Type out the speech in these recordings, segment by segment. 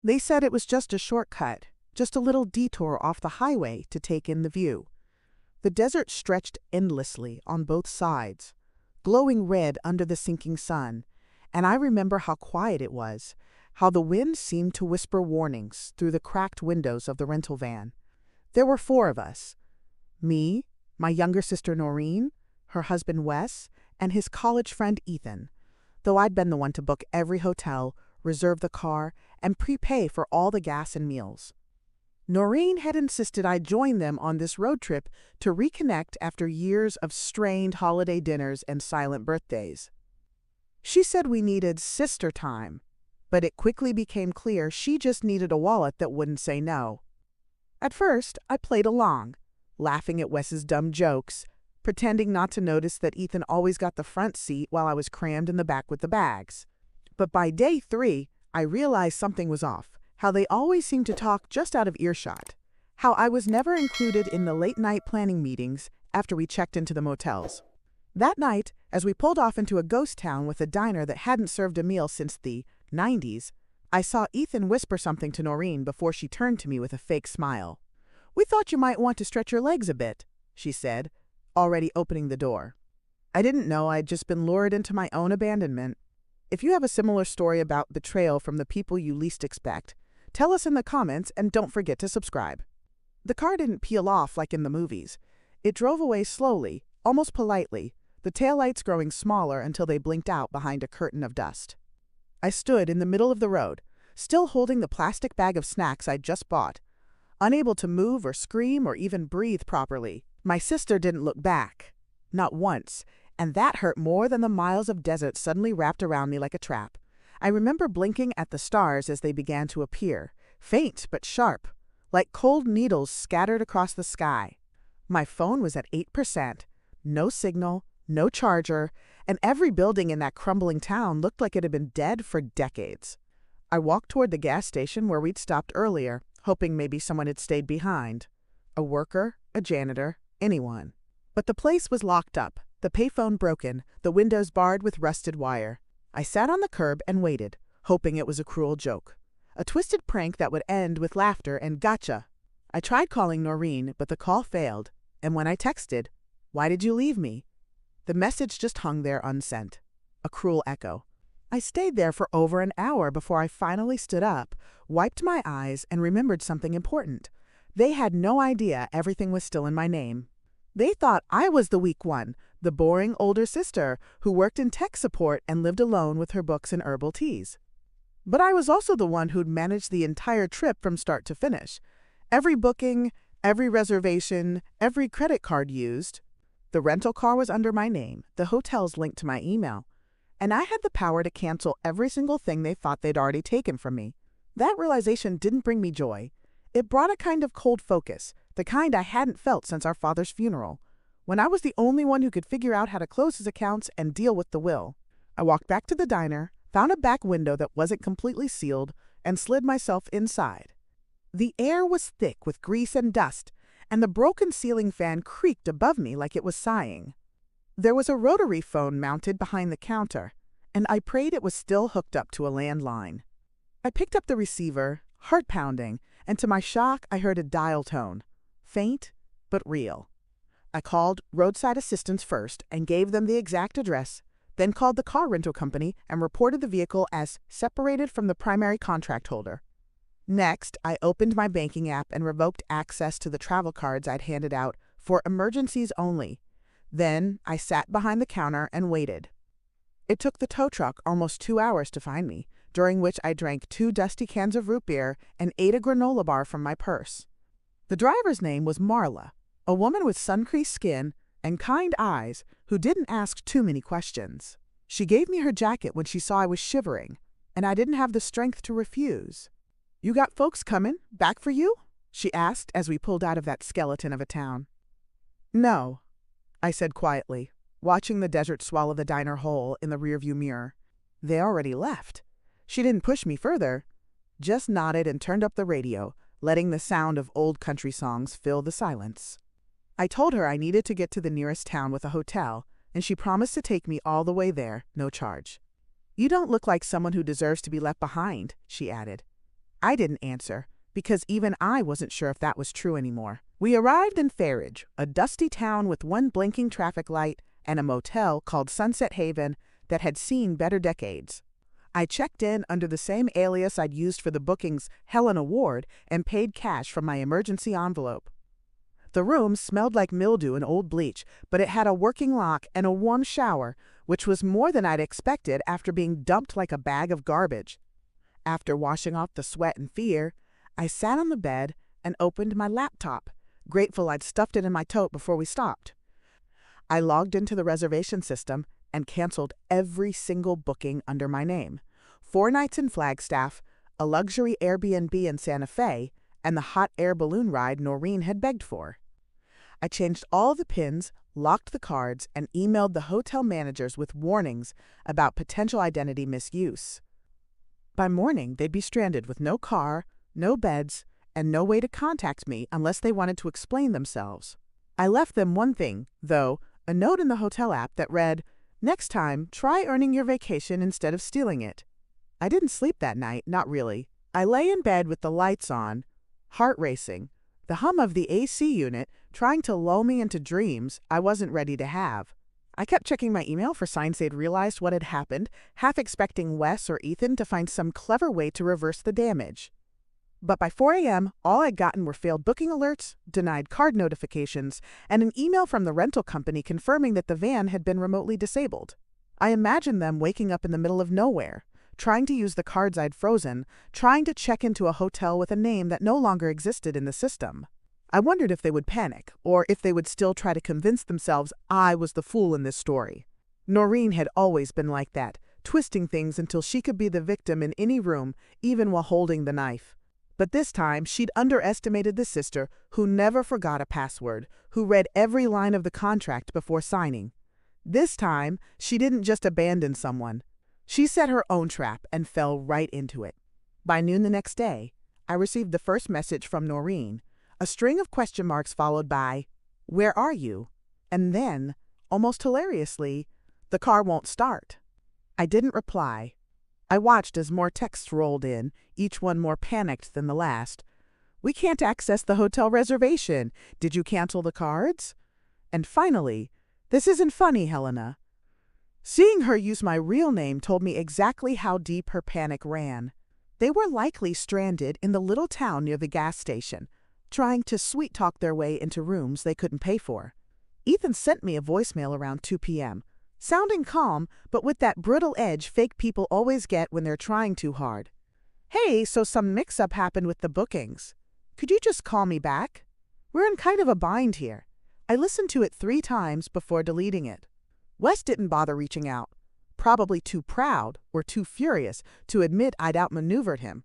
They said it was just a shortcut, just a little detour off the highway to take in the view. The desert stretched endlessly on both sides, glowing red under the sinking sun, and I remember how quiet it was, how the wind seemed to whisper warnings through the cracked windows of the rental van. There were 4 of us. Me, my younger sister Noreen, her husband Wes, and his college friend Ethan, though I'd been the one to book every hotel, reserve the car, and prepay for all the gas and meals. Noreen had insisted I join them on this road trip to reconnect after years of strained holiday dinners and silent birthdays. She said we needed sister time, but it quickly became clear she just needed a wallet that wouldn't say no. At first, I played along, laughing at Wes's dumb jokes, pretending not to notice that Ethan always got the front seat while I was crammed in the back with the bags. But by day 3, I realized something was off. How they always seemed to talk just out of earshot. How I was never included in the late-night planning meetings after we checked into the motels. That night, as we pulled off into a ghost town with a diner that hadn't served a meal since the 90s, I saw Ethan whisper something to Noreen before she turned to me with a fake smile. "We thought you might want to stretch your legs a bit," she said, already opening the door. I didn't know I'd just been lured into my own abandonment. If you have a similar story about betrayal from the people you least expect, tell us in the comments and don't forget to subscribe. The car didn't peel off like in the movies. It drove away slowly, almost politely, the taillights growing smaller until they blinked out behind a curtain of dust. I stood in the middle of the road, still holding the plastic bag of snacks I'd just bought, unable to move or scream or even breathe properly. My sister didn't look back, not once, and that hurt more than the miles of desert suddenly wrapped around me like a trap. I remember blinking at the stars as they began to appear, faint but sharp, like cold needles scattered across the sky. My phone was at 8%, no signal, no charger, and every building in that crumbling town looked like it had been dead for decades. I walked toward the gas station where we'd stopped earlier, hoping maybe someone had stayed behind. A worker, a janitor, anyone. But the place was locked up, the payphone broken, the windows barred with rusted wire. I sat on the curb and waited, hoping it was a cruel joke. A twisted prank that would end with laughter and gotcha. I tried calling Noreen, but the call failed, and when I texted, "Why did you leave me?" the message just hung there unsent. A cruel echo. I stayed there for over an hour before I finally stood up, wiped my eyes, and remembered something important. They had no idea everything was still in my name. They thought I was the weak one, the boring older sister who worked in tech support and lived alone with her books and herbal teas. But I was also the one who'd managed the entire trip from start to finish. Every booking, every reservation, every credit card used. The rental car was under my name, the hotels linked to my email. And I had the power to cancel every single thing they thought they'd already taken from me. That realization didn't bring me joy. It brought a kind of cold focus, the kind I hadn't felt since our father's funeral, when I was the only one who could figure out how to close his accounts and deal with the will. I walked back to the diner, found a back window that wasn't completely sealed, and slid myself inside. The air was thick with grease and dust, and the broken ceiling fan creaked above me like it was sighing. There was a rotary phone mounted behind the counter, and I prayed it was still hooked up to a landline. I picked up the receiver, heart pounding, and to my shock I heard a dial tone, faint but real. I called roadside assistance first and gave them the exact address, then called the car rental company and reported the vehicle as separated from the primary contract holder. Next, I opened my banking app and revoked access to the travel cards I'd handed out for emergencies only. Then, I sat behind the counter and waited. It took the tow truck almost 2 hours to find me, during which I drank 2 dusty cans of root beer and ate a granola bar from my purse. The driver's name was Marla, a woman with sun-creased skin and kind eyes who didn't ask too many questions. She gave me her jacket when she saw I was shivering, and I didn't have the strength to refuse. "You got folks coming, back for you?" she asked as we pulled out of that skeleton of a town. "No," I said quietly, watching the desert swallow the diner whole in the rearview mirror. "They already left." She didn't push me further, just nodded and turned up the radio, letting the sound of old country songs fill the silence. I told her I needed to get to the nearest town with a hotel, and she promised to take me all the way there, no charge. "You don't look like someone who deserves to be left behind," she added. I didn't answer, because even I wasn't sure if that was true anymore. We arrived in Farridge, a dusty town with one blinking traffic light and a motel called Sunset Haven that had seen better decades. I checked in under the same alias I'd used for the booking's Helena ward and paid cash from my emergency envelope. The room smelled like mildew and old bleach, but it had a working lock and a warm shower, which was more than I'd expected after being dumped like a bag of garbage. After washing off the sweat and fear, I sat on the bed and opened my laptop, grateful I'd stuffed it in my tote before we stopped. I logged into the reservation system and canceled every single booking under my name. 4 nights in Flagstaff, a luxury Airbnb in Santa Fe, and the hot air balloon ride Noreen had begged for. I changed all the pins, locked the cards, and emailed the hotel managers with warnings about potential identity misuse. By morning, they'd be stranded with no car, no beds, and no way to contact me unless they wanted to explain themselves. I left them one thing, though, a note in the hotel app that read, "Next time, try earning your vacation instead of stealing it." I didn't sleep that night, not really. I lay in bed with the lights on, heart racing, the hum of the AC unit trying to lull me into dreams I wasn't ready to have. I kept checking my email for signs they'd realized what had happened, half expecting Wes or Ethan to find some clever way to reverse the damage. But by 4 a.m., all I'd gotten were failed booking alerts, denied card notifications, and an email from the rental company confirming that the van had been remotely disabled. I imagined them waking up in the middle of nowhere, trying to use the cards I'd frozen, trying to check into a hotel with a name that no longer existed in the system. I wondered if they would panic, or if they would still try to convince themselves I was the fool in this story. Noreen had always been like that, twisting things until she could be the victim in any room, even while holding the knife. But this time, she'd underestimated the sister who never forgot a password, who read every line of the contract before signing. This time, she didn't just abandon someone. She set her own trap and fell right into it. By noon the next day, I received the first message from Noreen, a string of question marks followed by, "Where are you?" And then, almost hilariously, "The car won't start." I didn't reply. I watched as more texts rolled in, each one more panicked than the last. "We can't access the hotel reservation. Did you cancel the cards?" And finally, "This isn't funny, Helena." Seeing her use my real name told me exactly how deep her panic ran. They were likely stranded in the little town near the gas station, trying to sweet-talk their way into rooms they couldn't pay for. Ethan sent me a voicemail around 2 p.m., sounding calm, but with that brittle edge fake people always get when they're trying too hard. "Hey, so some mix-up happened with the bookings. Could you just call me back? We're in kind of a bind here." I listened to it 3 times before deleting it. Wes didn't bother reaching out, probably too proud or too furious to admit I'd outmaneuvered him.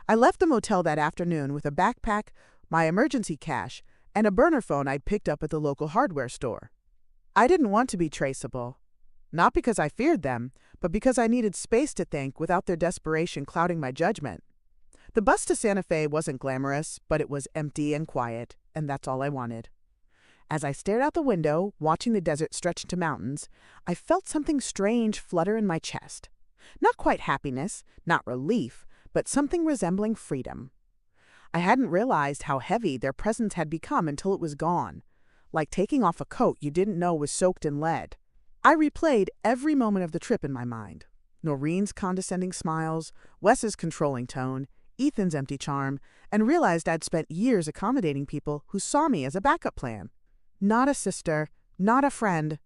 I left the motel that afternoon with a backpack, my emergency cash, and a burner phone I'd picked up at the local hardware store. I didn't want to be traceable. Not because I feared them, but because I needed space to think without their desperation clouding my judgment. The bus to Santa Fe wasn't glamorous, but it was empty and quiet, and that's all I wanted. As I stared out the window, watching the desert stretch into mountains, I felt something strange flutter in my chest. Not quite happiness, not relief, but something resembling freedom. I hadn't realized how heavy their presence had become until it was gone, like taking off a coat you didn't know was soaked in lead. I replayed every moment of the trip in my mind. Noreen's condescending smiles, Wes's controlling tone, Ethan's empty charm, and realized I'd spent years accommodating people who saw me as a backup plan. Not a sister, not a friend,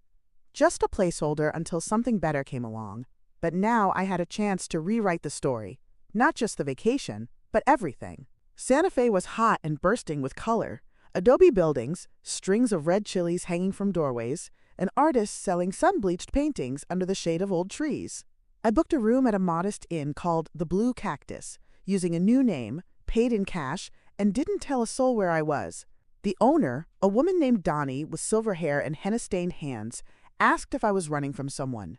just a placeholder until something better came along. But now I had a chance to rewrite the story, not just the vacation, but everything. Santa Fe was hot and bursting with color. Adobe buildings, strings of red chilies hanging from doorways, and artists selling sun-bleached paintings under the shade of old trees. I booked a room at a modest inn called the Blue Cactus, using a new name, paid in cash, and didn't tell a soul where I was. The owner, a woman named Donnie with silver hair and henna-stained hands, asked if I was running from someone.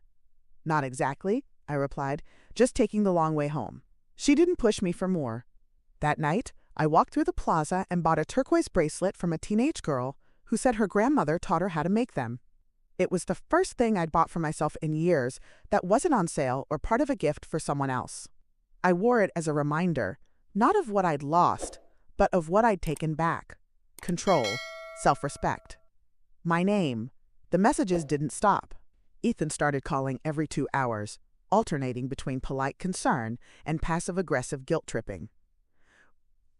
"Not exactly," I replied, "just taking the long way home." She didn't push me for more. That night, I walked through the plaza and bought a turquoise bracelet from a teenage girl who said her grandmother taught her how to make them. It was the first thing I'd bought for myself in years that wasn't on sale or part of a gift for someone else. I wore it as a reminder, Not of what I'd lost, but of what I'd taken back. Control, self-respect. My name. The messages didn't stop. Ethan started calling every 2 hours, alternating between polite concern and passive-aggressive guilt-tripping.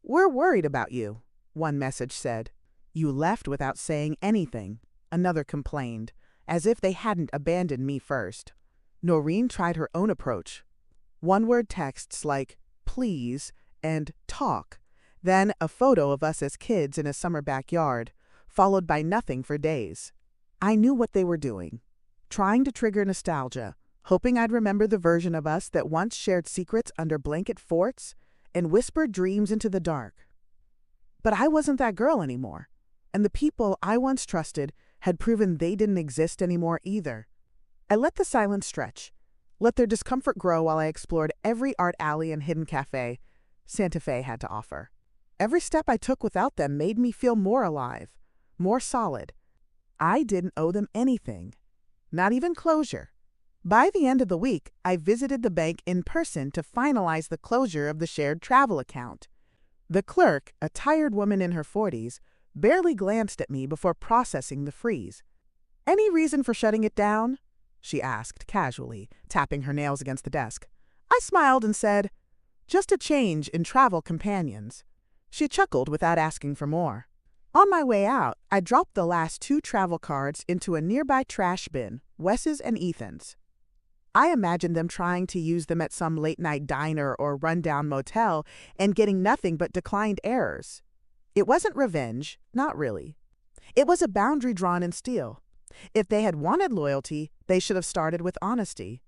"We're worried about you," one message said. "You left without saying anything," another complained, as if they hadn't abandoned me first. Noreen tried her own approach. One-word texts like, "please," and "talk," then a photo of us as kids in a summer backyard, followed by nothing for days. I knew what they were doing, trying to trigger nostalgia, hoping I'd remember the version of us that once shared secrets under blanket forts and whispered dreams into the dark. But I wasn't that girl anymore, and the people I once trusted had proven they didn't exist anymore either. I let the silence stretch, let their discomfort grow while I explored every art alley and hidden cafe Santa Fe had to offer. Every step I took without them made me feel more alive, more solid. I didn't owe them anything, not even closure. By the end of the week, I visited the bank in person to finalize the closure of the shared travel account. The clerk, a tired woman in her 40s, barely glanced at me before processing the freeze. "Any reason for shutting it down?" she asked casually, tapping her nails against the desk. I smiled and said, "Just a change in travel companions." She chuckled without asking for more. On my way out, I dropped the last 2 travel cards into a nearby trash bin, Wes's and Ethan's. I imagined them trying to use them at some late-night diner or rundown motel and getting nothing but declined errors. It wasn't revenge, not really. It was a boundary drawn in steel. If they had wanted loyalty, they should have started with honesty.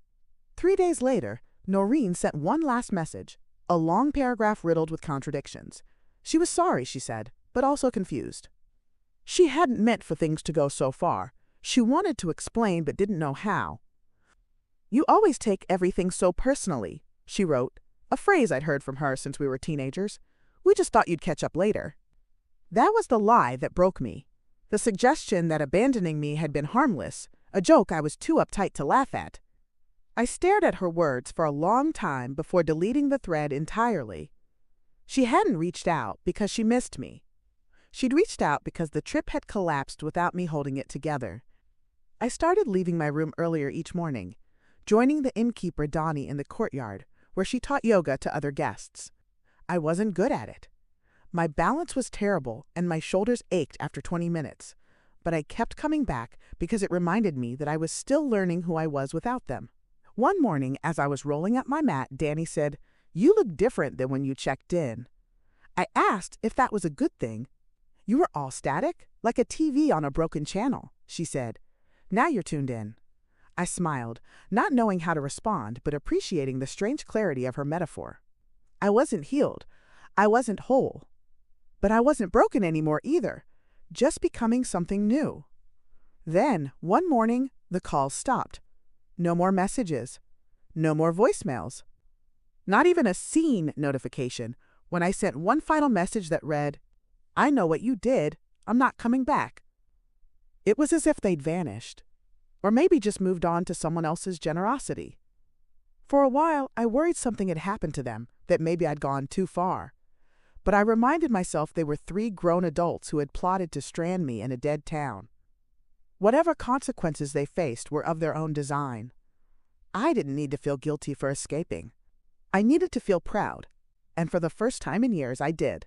3 days later, Noreen sent one last message, a long paragraph riddled with contradictions. She was sorry, she said, but also confused. She hadn't meant for things to go so far. She wanted to explain but didn't know how. "You always take everything so personally," she wrote, a phrase I'd heard from her since we were teenagers. "We just thought you'd catch up later." That was the lie that broke me. The suggestion that abandoning me had been harmless, a joke I was too uptight to laugh at. I stared at her words for a long time before deleting the thread entirely. She hadn't reached out because she missed me. She'd reached out because the trip had collapsed without me holding it together. I started leaving my room earlier each morning, joining the innkeeper Donnie in the courtyard, where she taught yoga to other guests. I wasn't good at it. My balance was terrible and my shoulders ached after 20 minutes, but I kept coming back because it reminded me that I was still learning who I was without them. One morning, as I was rolling up my mat, Danny said, "You look different than when you checked in." I asked if that was a good thing. "You were all static, like a TV on a broken channel," she said. "Now you're tuned in." I smiled, not knowing how to respond, but appreciating the strange clarity of her metaphor. I wasn't healed. I wasn't whole. But I wasn't broken anymore either, just becoming something new. Then, one morning, the calls stopped. No more messages. No more voicemails. Not even a seen notification when I sent one final message that read, "I know what you did. I'm not coming back." It was as if they'd vanished. Or maybe just moved on to someone else's generosity. For a while, I worried something had happened to them, that maybe I'd gone too far. But I reminded myself they were 3 grown adults who had plotted to strand me in a dead town. Whatever consequences they faced were of their own design. I didn't need to feel guilty for escaping. I needed to feel proud, and for the first time in years, I did.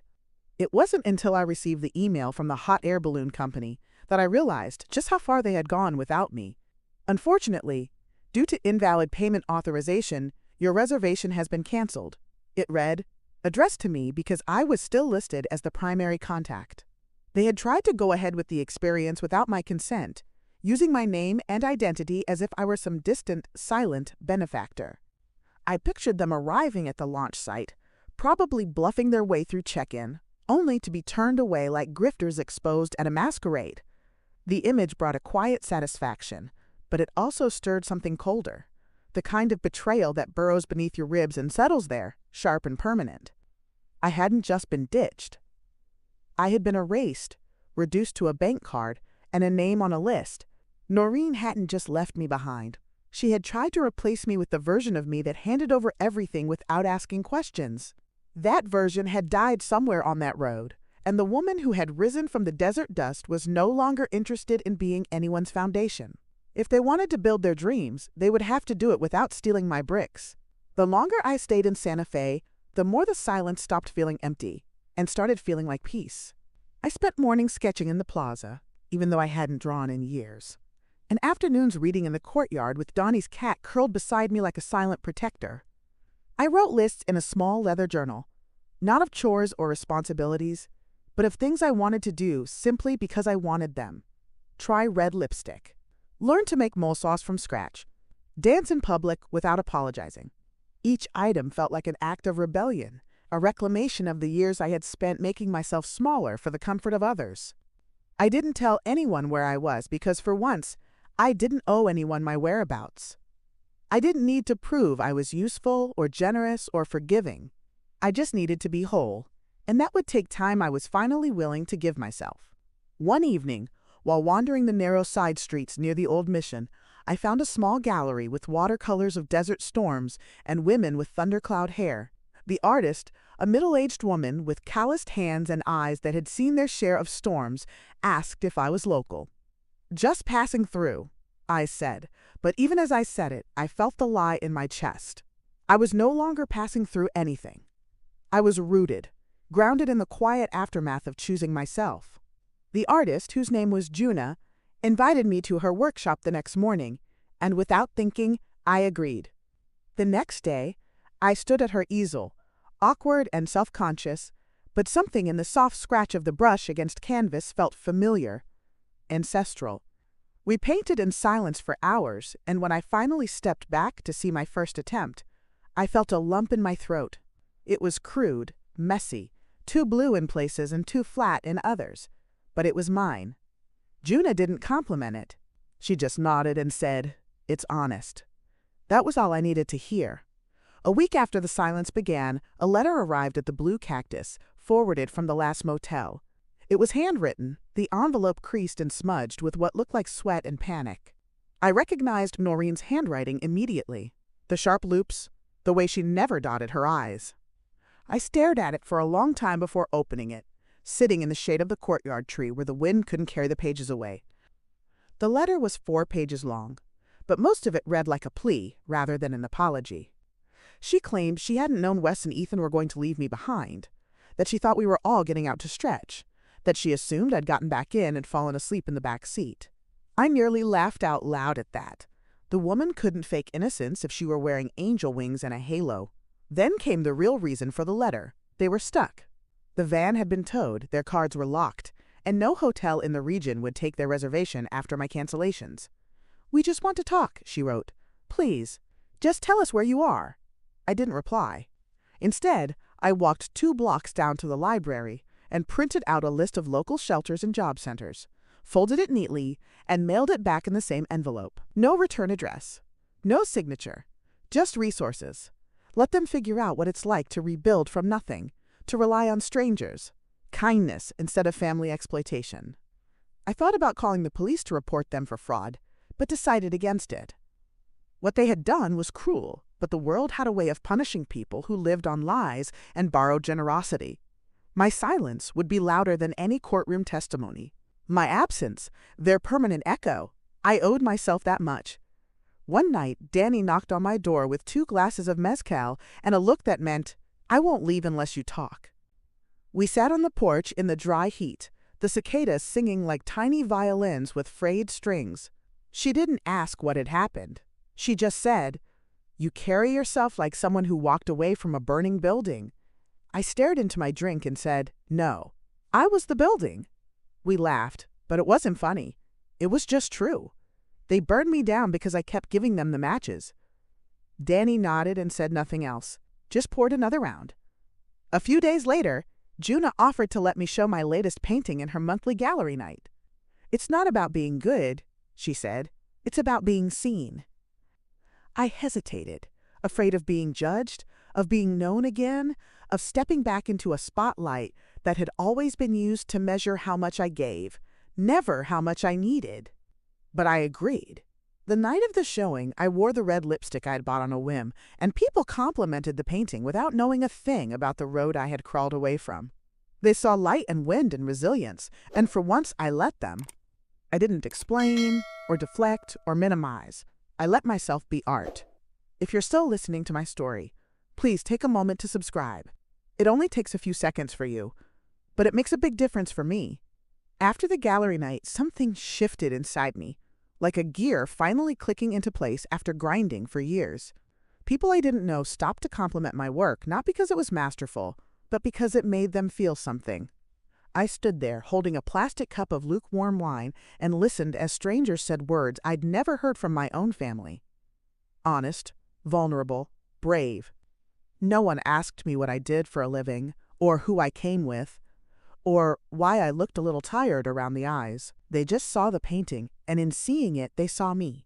It wasn't until I received the email from the hot air balloon company that I realized just how far they had gone without me. Unfortunately, due to invalid payment authorization, your reservation has been canceled. It read, addressed to me because I was still listed as the primary contact. They had tried to go ahead with the experience without my consent, using my name and identity as if I were some distant, silent benefactor. I pictured them arriving at the launch site, probably bluffing their way through check-in, only to be turned away like grifters exposed at a masquerade. The image brought a quiet satisfaction, but it also stirred something colder, the kind of betrayal that burrows beneath your ribs and settles there, sharp and permanent. I hadn't just been ditched. I had been erased, reduced to a bank card and a name on a list. Noreen hadn't just left me behind. She had tried to replace me with the version of me that handed over everything without asking questions. That version had died somewhere on that road, and the woman who had risen from the desert dust was no longer interested in being anyone's foundation. If they wanted to build their dreams, they would have to do it without stealing my bricks. The longer I stayed in Santa Fe, the more the silence stopped feeling empty and started feeling like peace. I spent mornings sketching in the plaza, even though I hadn't drawn in years, and afternoons reading in the courtyard with Donnie's cat curled beside me like a silent protector. I wrote lists in a small leather journal, not of chores or responsibilities, but of things I wanted to do simply because I wanted them. Try red lipstick. Learn to make mole sauce from scratch. Dance in public without apologizing. Each item felt like an act of rebellion, a reclamation of the years I had spent making myself smaller for the comfort of others. I didn't tell anyone where I was because for once, I didn't owe anyone my whereabouts. I didn't need to prove I was useful or generous or forgiving. I just needed to be whole, and that would take time I was finally willing to give myself. One evening, while wandering the narrow side streets near the old mission, I found a small gallery with watercolors of desert storms and women with thundercloud hair. The artist, a middle-aged woman with calloused hands and eyes that had seen their share of storms, asked if I was local. "Just passing through," I said, but even as I said it, I felt the lie in my chest. I was no longer passing through anything. I was rooted, grounded in the quiet aftermath of choosing myself. The artist, whose name was Juna, invited me to her workshop the next morning, and without thinking, I agreed. The next day, I stood at her easel, awkward and self-conscious, but something in the soft scratch of the brush against canvas felt familiar, ancestral. We painted in silence for hours, and when I finally stepped back to see my first attempt, I felt a lump in my throat. It was crude, messy, too blue in places and too flat in others, but it was mine. Juna didn't compliment it. She just nodded and said, "It's honest." That was all I needed to hear. A week after the silence began, a letter arrived at the Blue Cactus, forwarded from the last motel. It was handwritten, the envelope creased and smudged with what looked like sweat and panic. I recognized Noreen's handwriting immediately. The sharp loops, the way she never dotted her I's. I stared at it for a long time before opening it, sitting in the shade of the courtyard tree where the wind couldn't carry the pages away. The letter was 4 pages long, but most of it read like a plea rather than an apology. She claimed she hadn't known Wes and Ethan were going to leave me behind, that she thought we were all getting out to stretch, that she assumed I'd gotten back in and fallen asleep in the back seat. I nearly laughed out loud at that. The woman couldn't fake innocence if she were wearing angel wings and a halo. Then came the real reason for the letter. They were stuck. The van had been towed, their cards were locked, and no hotel in the region would take their reservation after my cancellations. "We just want to talk," she wrote. "Please, just tell us where you are." I didn't reply. Instead, I walked 2 blocks down to the library and printed out a list of local shelters and job centers, folded it neatly, and mailed it back in the same envelope. No return address. No signature. Just resources. Let them figure out what it's like to rebuild from nothing, to rely on strangers, kindness instead of family exploitation. I thought about calling the police to report them for fraud, but decided against it. What they had done was cruel, but the world had a way of punishing people who lived on lies and borrowed generosity. My silence would be louder than any courtroom testimony. My absence, their permanent echo. I owed myself that much. One night, Danny knocked on my door with 2 glasses of mezcal and a look that meant, "I won't leave unless you talk." We sat on the porch in the dry heat, the cicadas singing like tiny violins with frayed strings. She didn't ask what had happened. She just said, "You carry yourself like someone who walked away from a burning building." I stared into my drink and said, "No, I was the building." We laughed, but it wasn't funny. It was just true. They burned me down because I kept giving them the matches. Danny nodded and said nothing else, just poured another round. A few days later, Juna offered to let me show my latest painting in her monthly gallery night. "It's not about being good," she said. "It's about being seen." I hesitated, afraid of being judged, of being known again, of stepping back into a spotlight that had always been used to measure how much I gave, never how much I needed. But I agreed. The night of the showing, I wore the red lipstick I'd bought on a whim, and people complimented the painting without knowing a thing about the road I had crawled away from. They saw light and wind and resilience, and for once I let them. I didn't explain, or deflect, or minimize. I let myself be art. If you're still listening to my story, please take a moment to subscribe. It only takes a few seconds for you, but it makes a big difference for me. After the gallery night, something shifted inside me, like a gear finally clicking into place after grinding for years. People I didn't know stopped to compliment my work, not because it was masterful, but because it made them feel something. I stood there, holding a plastic cup of lukewarm wine, and listened as strangers said words I'd never heard from my own family. Honest, vulnerable, brave. No one asked me what I did for a living, or who I came with, or why I looked a little tired around the eyes. They just saw the painting, and in seeing it, they saw me.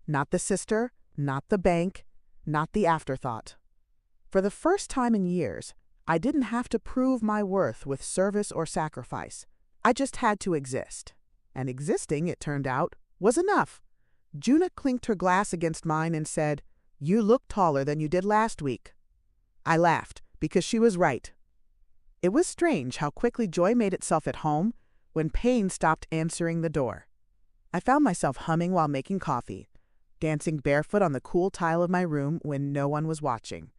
Not the sister, not the bank, not the afterthought. For the first time in years, I didn't have to prove my worth with service or sacrifice. I just had to exist. And existing, it turned out, was enough. Juna clinked her glass against mine and said, "You look taller than you did last week." I laughed, because she was right. It was strange how quickly joy made itself at home when pain stopped answering the door. I found myself humming while making coffee, dancing barefoot on the cool tile of my room when no one was watching.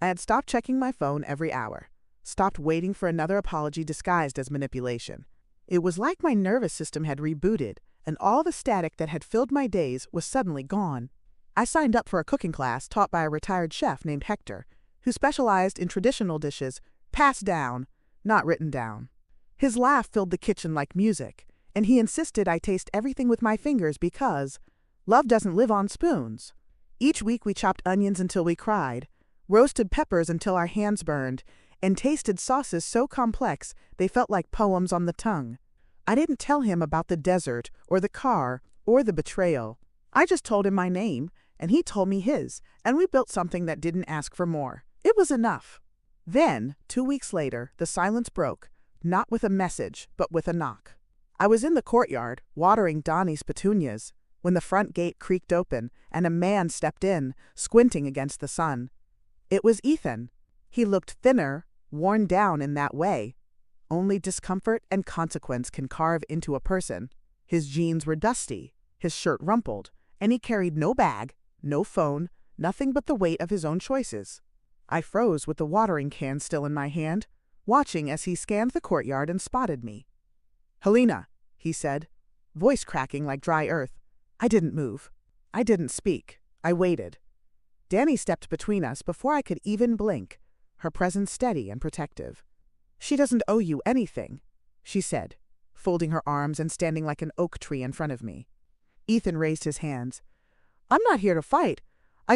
I had stopped checking my phone every hour, stopped waiting for another apology disguised as manipulation. It was like my nervous system had rebooted, and all the static that had filled my days was suddenly gone. I signed up for a cooking class taught by a retired chef named Hector, who specialized in traditional dishes passed down, not written down. His laugh filled the kitchen like music, and he insisted I taste everything with my fingers because love doesn't live on spoons. Each week we chopped onions until we cried, roasted peppers until our hands burned, and tasted sauces so complex they felt like poems on the tongue. I didn't tell him about the desert or the car or the betrayal. I just told him my name, and he told me his, and we built something that didn't ask for more. It was enough. Then, 2 weeks later, the silence broke, not with a message, but with a knock. I was in the courtyard, watering Donnie's petunias, when the front gate creaked open and a man stepped in, squinting against the sun. It was Ethan. He looked thinner, worn down in that way. Only discomfort and consequence can carve into a person. His jeans were dusty, his shirt rumpled, and he carried no bag, no phone, nothing but the weight of his own choices. I froze with the watering can still in my hand, watching as he scanned the courtyard and spotted me. "Helena," he said, voice cracking like dry earth. I didn't move. I didn't speak. I waited. Danny stepped between us before I could even blink, her presence steady and protective. "She doesn't owe you anything," she said, folding her arms and standing like an oak tree in front of me. Ethan raised his hands. "I'm not here to fight. I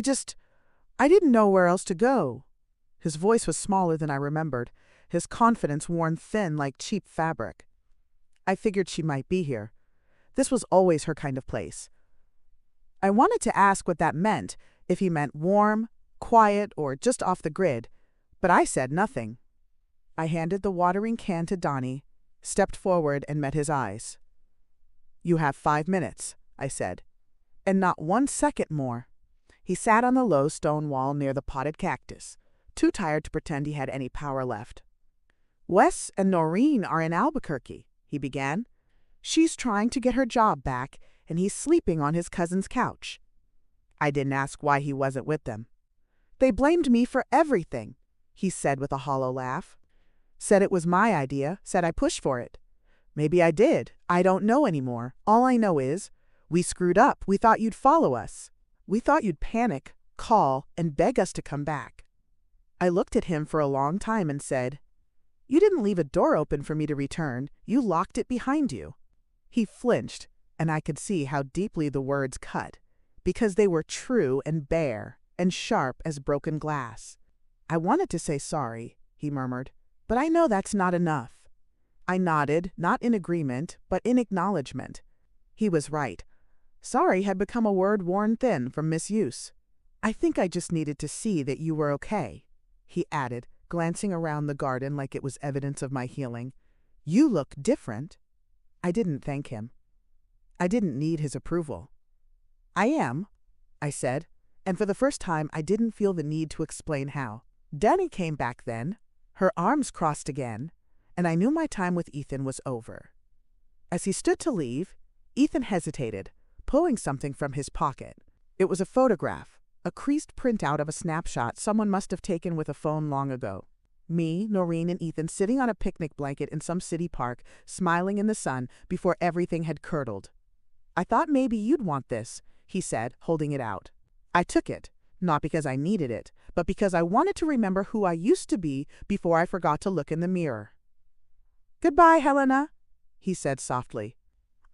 didn't know where else to go." His voice was smaller than I remembered, his confidence worn thin like cheap fabric. I figured she might be here. This was always her kind of place. I wanted to ask what that meant, if he meant warm, quiet, or just off the grid, but I said nothing. I handed the watering can to Donnie, stepped forward and met his eyes. "You have 5 minutes," I said, "and not 1 second more." He sat on the low stone wall near the potted cactus, too tired to pretend he had any power left. "Wes and Noreen are in Albuquerque," he began. "She's trying to get her job back, and he's sleeping on his cousin's couch." I didn't ask why he wasn't with them. "They blamed me for everything," he said with a hollow laugh. "Said it was my idea, said I pushed for it. Maybe I did. I don't know anymore. All I know is, we screwed up. We thought you'd follow us. We thought you'd panic, call, and beg us to come back." I looked at him for a long time and said, "You didn't leave a door open for me to return. You locked it behind you." He flinched, and I could see how deeply the words cut, because they were true and bare and sharp as broken glass. "I wanted to say sorry," he murmured, "but I know that's not enough." I nodded, not in agreement, but in acknowledgement. He was right. Sorry had become a word worn thin from misuse. "I think I just needed to see that you were okay," he added, glancing around the garden like it was evidence of my healing. "You look different." I didn't thank him. I didn't need his approval. I am, I said, and for the first time I didn't feel the need to explain how. Danny came back then, her arms crossed again, and I knew my time with Ethan was over. As he stood to leave, Ethan hesitated, pulling something from his pocket. It was a photograph, a creased printout of a snapshot someone must have taken with a phone long ago. Me, Noreen, and Ethan sitting on a picnic blanket in some city park, smiling in the sun before everything had curdled. "I thought maybe you'd want this," he said, holding it out. I took it, not because I needed it, but because I wanted to remember who I used to be before I forgot to look in the mirror. "Goodbye, Helena," he said softly.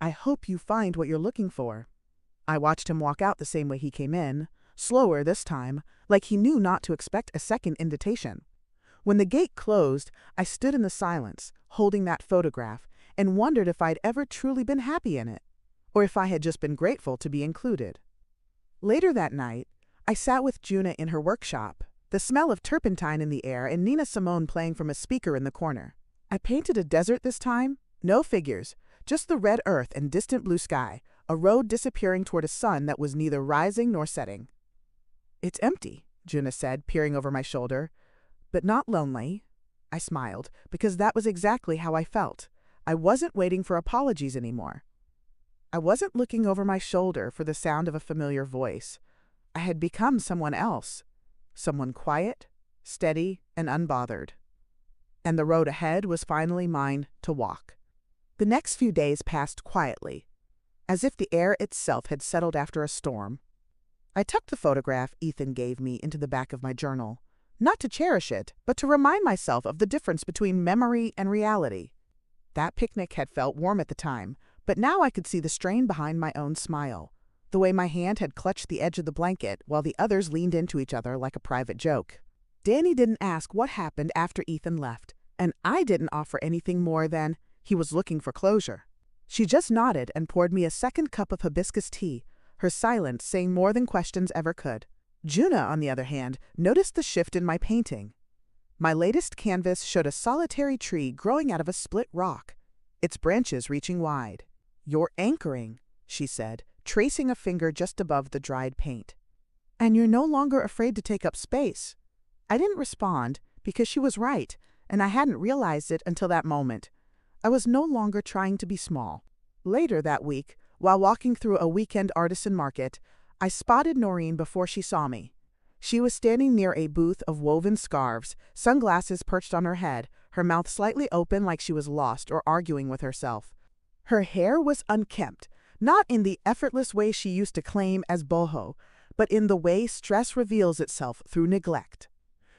"I hope you find what you're looking for." I watched him walk out the same way he came in, slower this time, like he knew not to expect a second invitation. When the gate closed, I stood in the silence, holding that photograph, and wondered if I'd ever truly been happy in it, or if I had just been grateful to be included. Later that night, I sat with Juna in her workshop, the smell of turpentine in the air and Nina Simone playing from a speaker in the corner. I painted a desert this time, no figures, just the red earth and distant blue sky, a road disappearing toward a sun that was neither rising nor setting. "It's empty," Juna said, peering over my shoulder. "But not lonely." I smiled, because that was exactly how I felt. I wasn't waiting for apologies anymore. I wasn't looking over my shoulder for the sound of a familiar voice. I had become someone else, someone quiet, steady, and unbothered. And the road ahead was finally mine to walk. The next few days passed quietly, as if the air itself had settled after a storm. I tucked the photograph Ethan gave me into the back of my journal, not to cherish it, but to remind myself of the difference between memory and reality. That picnic had felt warm at the time, but now I could see the strain behind my own smile, the way my hand had clutched the edge of the blanket while the others leaned into each other like a private joke. Danny didn't ask what happened after Ethan left, and I didn't offer anything more than he was looking for closure. She just nodded and poured me a second cup of hibiscus tea, her silence saying more than questions ever could. Juna, on the other hand, noticed the shift in my painting. My latest canvas showed a solitary tree growing out of a split rock, its branches reaching wide. "You're anchoring," she said, tracing a finger just above the dried paint. "And you're no longer afraid to take up space." I didn't respond, because she was right, and I hadn't realized it until that moment. I was no longer trying to be small. Later that week, while walking through a weekend artisan market, I spotted Noreen before she saw me. She was standing near a booth of woven scarves, sunglasses perched on her head, her mouth slightly open like she was lost or arguing with herself. Her hair was unkempt, not in the effortless way she used to claim as boho, but in the way stress reveals itself through neglect.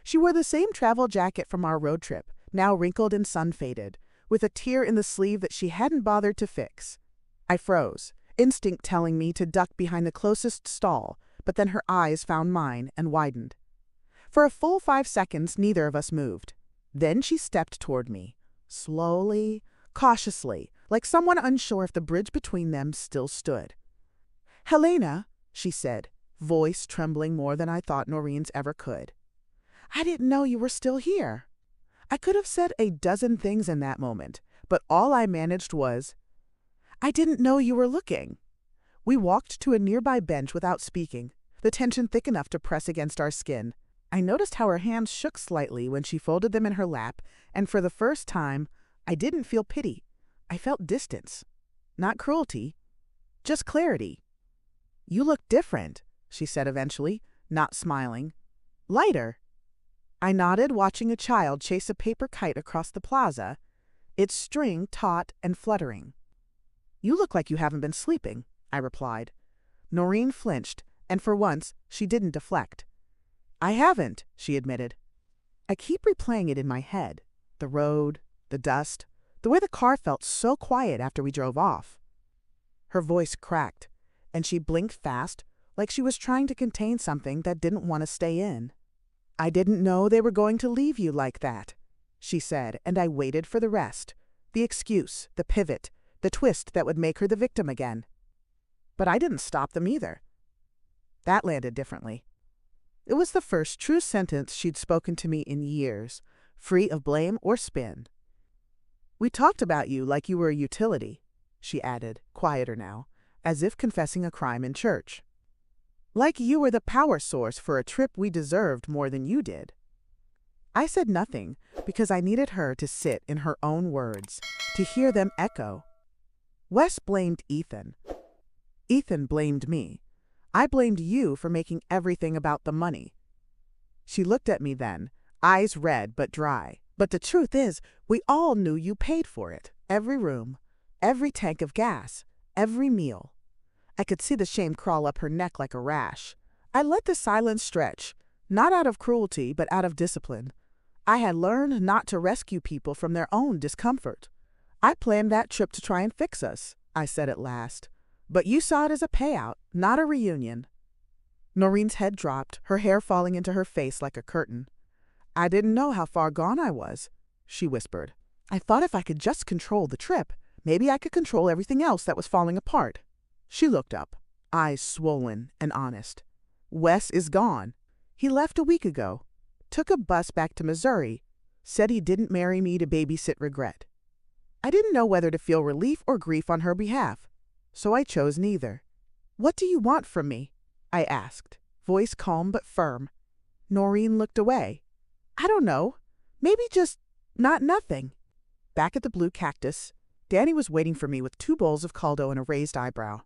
She wore the same travel jacket from our road trip, now wrinkled and sun-faded, with a tear in the sleeve that she hadn't bothered to fix. I froze, instinct telling me to duck behind the closest stall, but then her eyes found mine and widened. For a full 5 seconds, neither of us moved. Then she stepped toward me, slowly, cautiously, like someone unsure if the bridge between them still stood. "Helena," she said, voice trembling more than I thought Noreen's ever could. "I didn't know you were still here." I could have said a dozen things in that moment, but all I managed was, "I didn't know you were looking." We walked to a nearby bench without speaking, the tension thick enough to press against our skin. I noticed how her hands shook slightly when she folded them in her lap, and for the first time, I didn't feel pity. I felt distance. Not cruelty, just clarity. "You look different," she said eventually, not smiling. "Lighter." I nodded, watching a child chase a paper kite across the plaza, its string taut and fluttering. "You look like you haven't been sleeping," I replied. Noreen flinched, and for once, she didn't deflect. "I haven't," she admitted. I keep replaying it in my head. The road, the dust, the way the car felt so quiet after we drove off. Her voice cracked, and she blinked fast, like she was trying to contain something that didn't want to stay in. "I didn't know they were going to leave you like that," she said, and I waited for the rest. The excuse, the pivot, the twist that would make her the victim again. But I didn't stop them either. That landed differently. It was the first true sentence she'd spoken to me in years, free of blame or spin. "We talked about you like you were a utility," she added, quieter now, as if confessing a crime in church. Like you were the power source for a trip we deserved more than you did. I said nothing because I needed her to sit in her own words, to hear them echo. Wes blamed Ethan. Ethan blamed me. I blamed you for making everything about the money. She looked at me then, eyes red but dry. But the truth is, we all knew you paid for it. Every room, every tank of gas, every meal. I could see the shame crawl up her neck like a rash. I let the silence stretch, not out of cruelty, but out of discipline. I had learned not to rescue people from their own discomfort. I planned that trip to try and fix us, I said at last. But you saw it as a payout, not a reunion. Noreen's head dropped, her hair falling into her face like a curtain. I didn't know how far gone I was, she whispered. I thought if I could just control the trip, maybe I could control everything else that was falling apart. She looked up, eyes swollen and honest. Wes is gone. He left a week ago. Took a bus back to Missouri. Said he didn't marry me to babysit regret. I didn't know whether to feel relief or grief on her behalf, so I chose neither. What do you want from me? I asked, voice calm but firm. Noreen looked away. I don't know. Maybe just not nothing. Back at the blue cactus, Danny was waiting for me with 2 bowls of caldo and a raised eyebrow.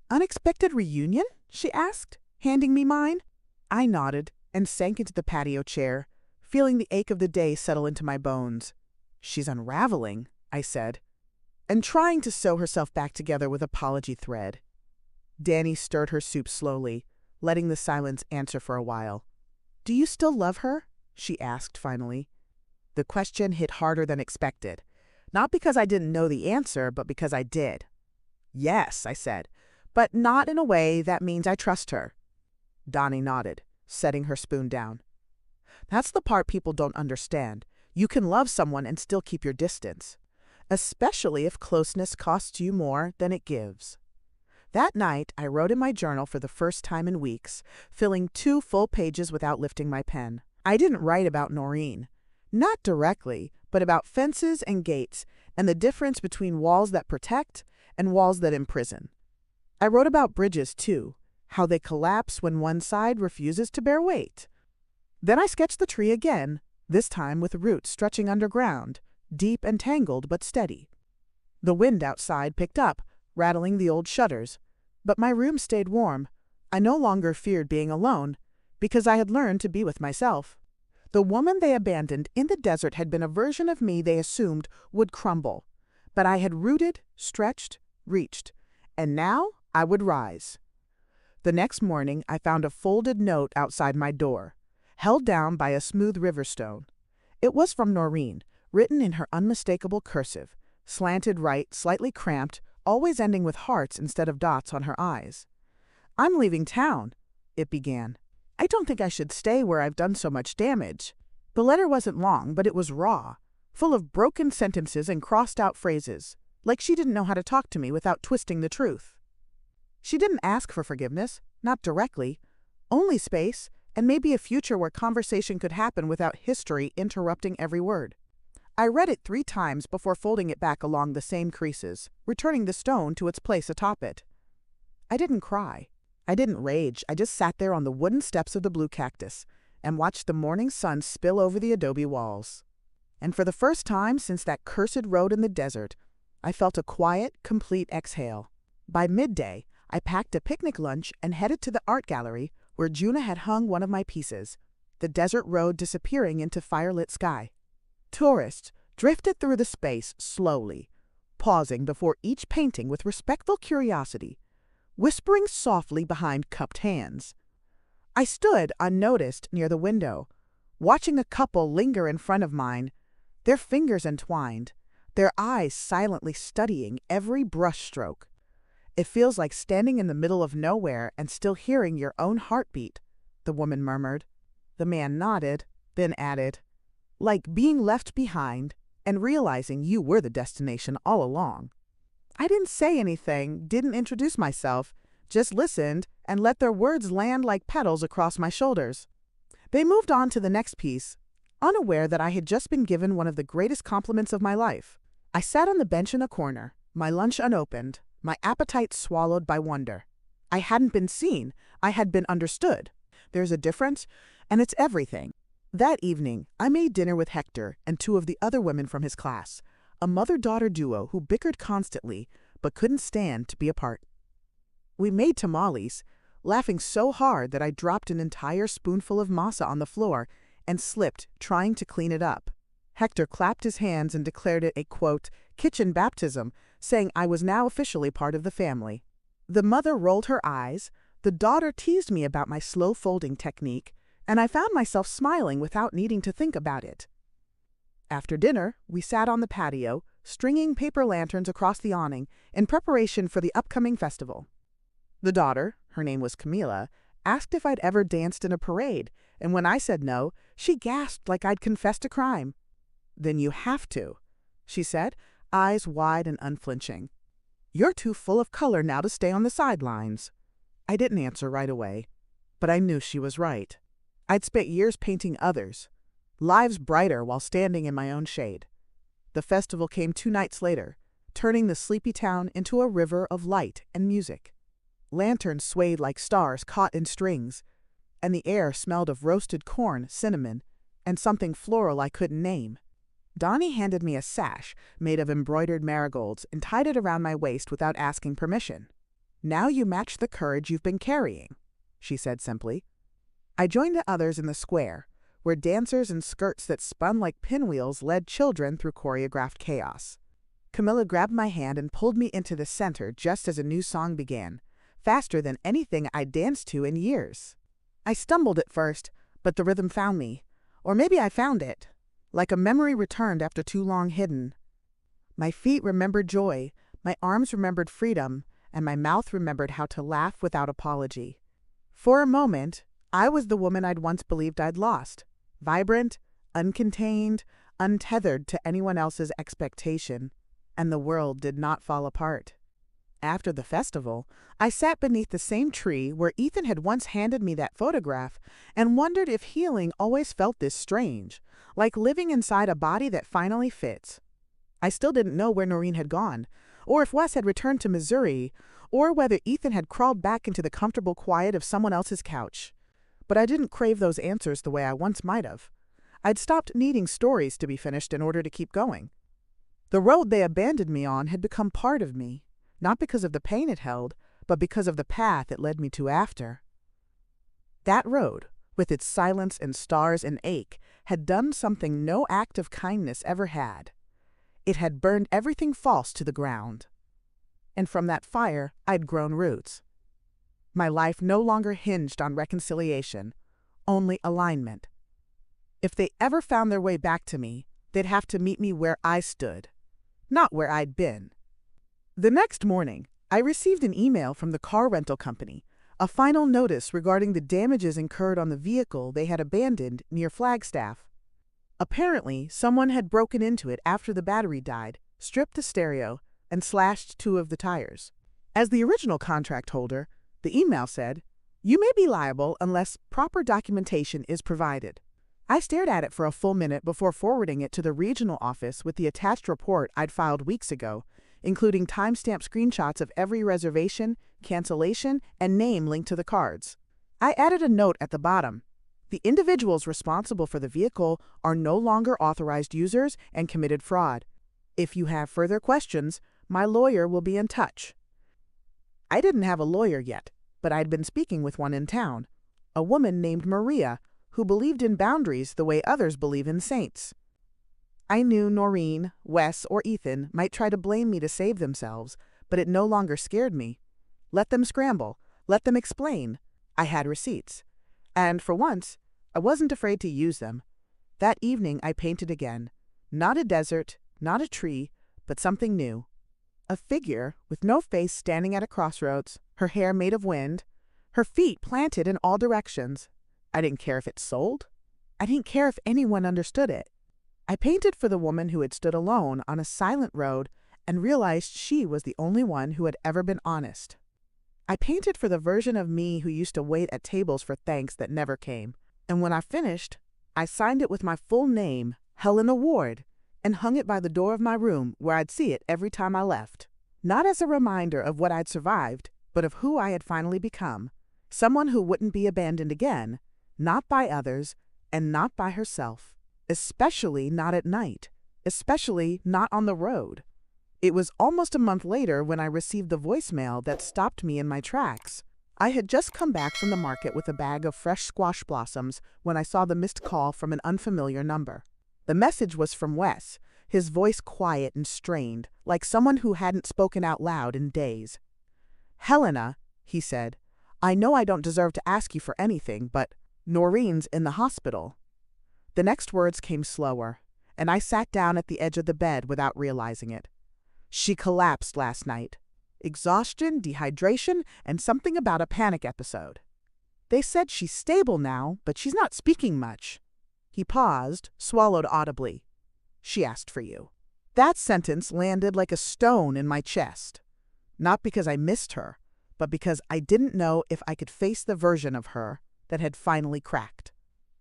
Unexpected reunion? She asked, handing me mine. I nodded and sank into the patio chair, feeling the ache of the day settle into my bones. She's unraveling, I said, and trying to sew herself back together with apology thread. Danny stirred her soup slowly, letting the silence answer for a while. Do you still love her? She asked finally. The question hit harder than expected, not because I didn't know the answer, but because I did. Yes, I said, but not in a way that means I trust her. Donnie nodded, setting her spoon down. That's the part people don't understand. You can love someone and still keep your distance, especially if closeness costs you more than it gives. That night, I wrote in my journal for the first time in weeks, filling 2 full pages without lifting my pen. I didn't write about Noreen. Not directly, but about fences and gates and the difference between walls that protect and walls that imprison. I wrote about bridges, too, how they collapse when one side refuses to bear weight. Then I sketched the tree again, this time with roots stretching underground, deep and tangled but steady. The wind outside picked up, rattling the old shutters, but my room stayed warm. I no longer feared being alone, because I had learned to be with myself. The woman they abandoned in the desert had been a version of me they assumed would crumble, but I had rooted, stretched, reached, and now I would rise. The next morning I found a folded note outside my door, held down by a smooth river stone. It was from Noreen, written in her unmistakable cursive, slanted right, slightly cramped, always ending with hearts instead of dots on her eyes. I'm leaving town, it began. I don't think I should stay where I've done so much damage. The letter wasn't long, but it was raw, full of broken sentences and crossed-out phrases, like she didn't know how to talk to me without twisting the truth. She didn't ask for forgiveness, not directly, only space, and maybe a future where conversation could happen without history interrupting every word. I read it 3 times before folding it back along the same creases, returning the stone to its place atop it. I didn't cry. I didn't rage. I just sat there on the wooden steps of the blue cactus and watched the morning sun spill over the adobe walls. And for the first time since that cursed road in the desert, I felt a quiet, complete exhale. By midday, I packed a picnic lunch and headed to the art gallery where Juna had hung one of my pieces, the desert road disappearing into firelit sky. Tourists drifted through the space slowly, pausing before each painting with respectful curiosity, whispering softly behind cupped hands. I stood unnoticed near the window, watching a couple linger in front of mine, their fingers entwined, their eyes silently studying every brushstroke. It feels like standing in the middle of nowhere and still hearing your own heartbeat, the woman murmured. The man nodded, then added, like being left behind and realizing you were the destination all along. I didn't say anything, didn't introduce myself, just listened and let their words land like petals across my shoulders. They moved on to the next piece, unaware that I had just been given one of the greatest compliments of my life. I sat on the bench in a corner, my lunch unopened, my appetite swallowed by wonder. I hadn't been seen, I had been understood. There's a difference, and it's everything. That evening, I made dinner with Hector and two of the other women from his class, a mother-daughter duo who bickered constantly but couldn't stand to be apart. We made tamales, laughing so hard that I dropped an entire spoonful of masa on the floor and slipped, trying to clean it up. Hector clapped his hands and declared it a, quote, kitchen baptism, saying I was now officially part of the family. The mother rolled her eyes, the daughter teased me about my slow folding technique, and I found myself smiling without needing to think about it. After dinner, we sat on the patio, stringing paper lanterns across the awning in preparation for the upcoming festival. The daughter, her name was Camila, asked if I'd ever danced in a parade, and when I said no, she gasped like I'd confessed a crime. "Then you have to," she said, eyes wide and unflinching. "You're too full of color now to stay on the sidelines." I didn't answer right away, but I knew she was right. I'd spent years painting others, lives brighter while standing in my own shade. The festival came 2 nights later, turning the sleepy town into a river of light and music. Lanterns swayed like stars caught in strings, and the air smelled of roasted corn, cinnamon, and something floral I couldn't name. Donnie handed me a sash made of embroidered marigolds and tied it around my waist without asking permission. "Now you match the courage you've been carrying," she said simply. I joined the others in the square, where dancers in skirts that spun like pinwheels led children through choreographed chaos. Camilla grabbed my hand and pulled me into the center just as a new song began, faster than anything I'd danced to in years. I stumbled at first, but the rhythm found me. Or maybe I found it. Like a memory returned after too long hidden. My feet remembered joy, my arms remembered freedom, and my mouth remembered how to laugh without apology. For a moment, I was the woman I'd once believed I'd lost. Vibrant, uncontained, untethered to anyone else's expectation, and the world did not fall apart. After the festival, I sat beneath the same tree where Ethan had once handed me that photograph and wondered if healing always felt this strange, like living inside a body that finally fits. I still didn't know where Noreen had gone, or if Wes had returned to Missouri, or whether Ethan had crawled back into the comfortable quiet of someone else's couch. But I didn't crave those answers the way I once might have. I'd stopped needing stories to be finished in order to keep going. The road they abandoned me on had become part of me, not because of the pain it held, but because of the path it led me to after. That road, with its silence and stars and ache, had done something no act of kindness ever had. It had burned everything false to the ground. And from that fire, I'd grown roots. My life no longer hinged on reconciliation, only alignment. If they ever found their way back to me, they'd have to meet me where I stood, not where I'd been. The next morning, I received an email from the car rental company, a final notice regarding the damages incurred on the vehicle they had abandoned near Flagstaff. Apparently, someone had broken into it after the battery died, stripped the stereo, and slashed 2 of the tires. As the original contract holder, the email said, "You may be liable unless proper documentation is provided." I stared at it for a full minute before forwarding it to the regional office with the attached report I'd filed weeks ago, including timestamp screenshots of every reservation, cancellation, and name linked to the cards. I added a note at the bottom. The individuals responsible for the vehicle are no longer authorized users and committed fraud. If you have further questions, my lawyer will be in touch. I didn't have a lawyer yet, but I'd been speaking with one in town, a woman named Maria, who believed in boundaries the way others believe in saints. I knew Noreen, Wes, or Ethan might try to blame me to save themselves, but it no longer scared me. Let them scramble. Let them explain. I had receipts. And for once, I wasn't afraid to use them. That evening I painted again. Not a desert, not a tree, but something new. A figure with no face standing at a crossroads, her hair made of wind, her feet planted in all directions. I didn't care if it sold. I didn't care if anyone understood it. I painted for the woman who had stood alone on a silent road and realized she was the only one who had ever been honest. I painted for the version of me who used to wait at tables for thanks that never came, and when I finished, I signed it with my full name, Helena Ward, and hung it by the door of my room where I'd see it every time I left. Not as a reminder of what I'd survived, but of who I had finally become. Someone who wouldn't be abandoned again, not by others, and not by herself. Especially not at night. Especially not on the road. It was almost a month later when I received the voicemail that stopped me in my tracks. I had just come back from the market with a bag of fresh squash blossoms when I saw the missed call from an unfamiliar number. The message was from Wes, his voice quiet and strained, like someone who hadn't spoken out loud in days. "Helena," he said, "I know I don't deserve to ask you for anything, but Noreen's in the hospital." The next words came slower, and I sat down at the edge of the bed without realizing it. "She collapsed last night. Exhaustion, dehydration, and something about a panic episode. They said she's stable now, but she's not speaking much." He paused, swallowed audibly. "She asked for you." That sentence landed like a stone in my chest. Not because I missed her, but because I didn't know if I could face the version of her that had finally cracked.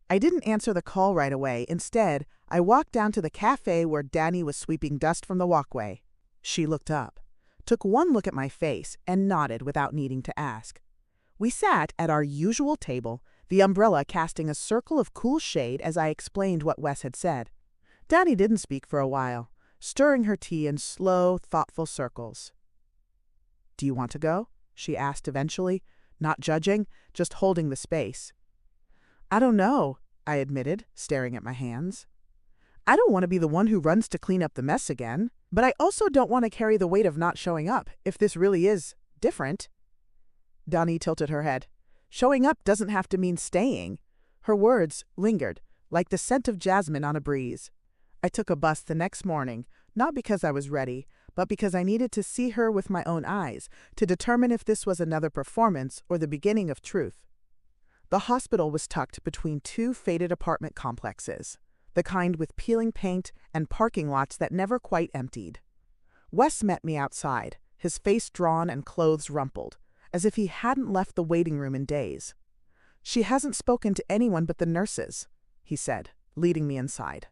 I didn't answer the call right away. Instead, I walked down to the cafe where Danny was sweeping dust from the walkway. She looked up, took one look at my face, and nodded without needing to ask. We sat at our usual table, the umbrella casting a circle of cool shade as I explained what Wes had said. Danny didn't speak for a while, stirring her tea in slow, thoughtful circles. "Do you want to go?" she asked eventually, not judging, just holding the space. "I don't know," I admitted, staring at my hands. "I don't want to be the one who runs to clean up the mess again, but I also don't want to carry the weight of not showing up, if this really is different." Dani tilted her head. "Showing up doesn't have to mean staying." Her words lingered, like the scent of jasmine on a breeze. I took a bus the next morning, not because I was ready, but because I needed to see her with my own eyes, to determine if this was another performance or the beginning of truth. The hospital was tucked between two faded apartment complexes, the kind with peeling paint and parking lots that never quite emptied. Wes met me outside, his face drawn and clothes rumpled, as if he hadn't left the waiting room in days. "She hasn't spoken to anyone but the nurses," he said, leading me inside.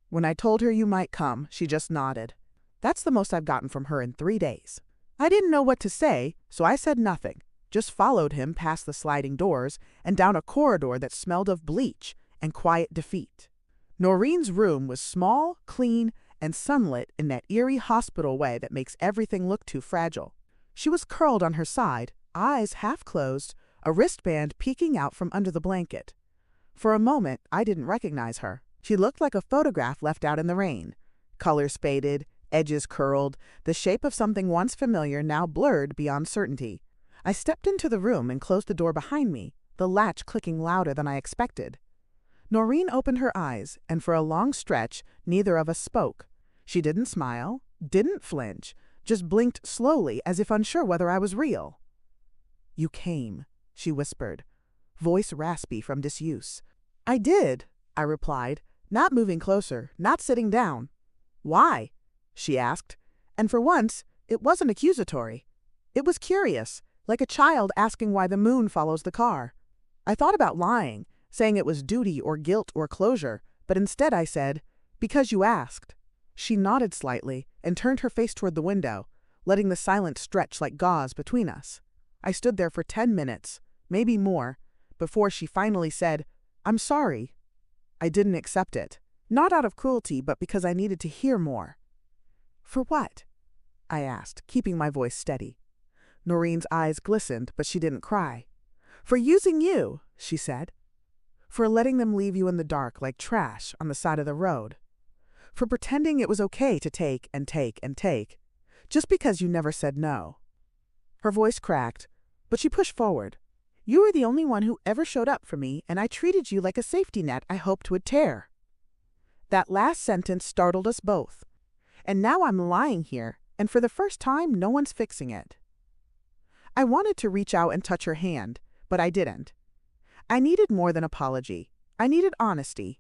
"When I told her you might come, she just nodded. That's the most I've gotten from her in 3 days." I didn't know what to say, so I said nothing, just followed him past the sliding doors and down a corridor that smelled of bleach and quiet defeat. Noreen's room was small, clean, and sunlit in that eerie hospital way that makes everything look too fragile. She was curled on her side, eyes half closed, a wristband peeking out from under the blanket. For a moment, I didn't recognize her. She looked like a photograph left out in the rain. Colors faded, edges curled, the shape of something once familiar now blurred beyond certainty. I stepped into the room and closed the door behind me, the latch clicking louder than I expected. Noreen opened her eyes, and for a long stretch, neither of us spoke. She didn't smile, didn't flinch, just blinked slowly as if unsure whether I was real. "You came," she whispered, voice raspy from disuse. "I did," I replied, not moving closer, not sitting down. "Why?" she asked, and for once, it wasn't accusatory. It was curious, like a child asking why the moon follows the car. I thought about lying, saying it was duty or guilt or closure, but instead I said, "Because you asked." She nodded slightly and turned her face toward the window, letting the silence stretch like gauze between us. I stood there for 10 minutes, maybe more, before she finally said, "I'm sorry." I didn't accept it, not out of cruelty, but because I needed to hear more. "For what?" I asked, keeping my voice steady. Noreen's eyes glistened, but she didn't cry. "For using you," she said. "For letting them leave you in the dark like trash on the side of the road. For pretending it was okay to take and take and take, just because you never said no." Her voice cracked, but she pushed forward. "You were the only one who ever showed up for me, and I treated you like a safety net I hoped would tear." That last sentence startled us both. And now I'm lying here, and for the first time, no one's fixing it. I wanted to reach out and touch her hand, but I didn't. I needed more than apology. I needed honesty.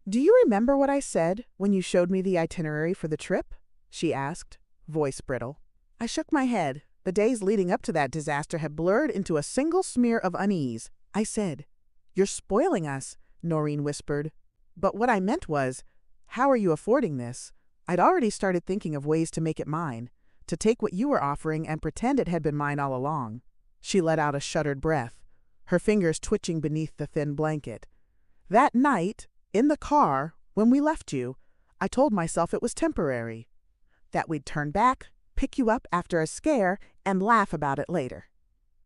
"Do you remember what I said when you showed me the itinerary for the trip?" she asked, voice brittle. I shook my head. The days leading up to that disaster had blurred into a single smear of unease. I said, "You're spoiling us," Noreen whispered. "But what I meant was, how are you affording this?" I'd already started thinking of ways to make it mine, to take what you were offering and pretend it had been mine all along." She let out a shuddered breath, her fingers twitching beneath the thin blanket. "That night, in the car, when we left you, I told myself it was temporary. That we'd turn back, pick you up after a scare, and laugh about it later."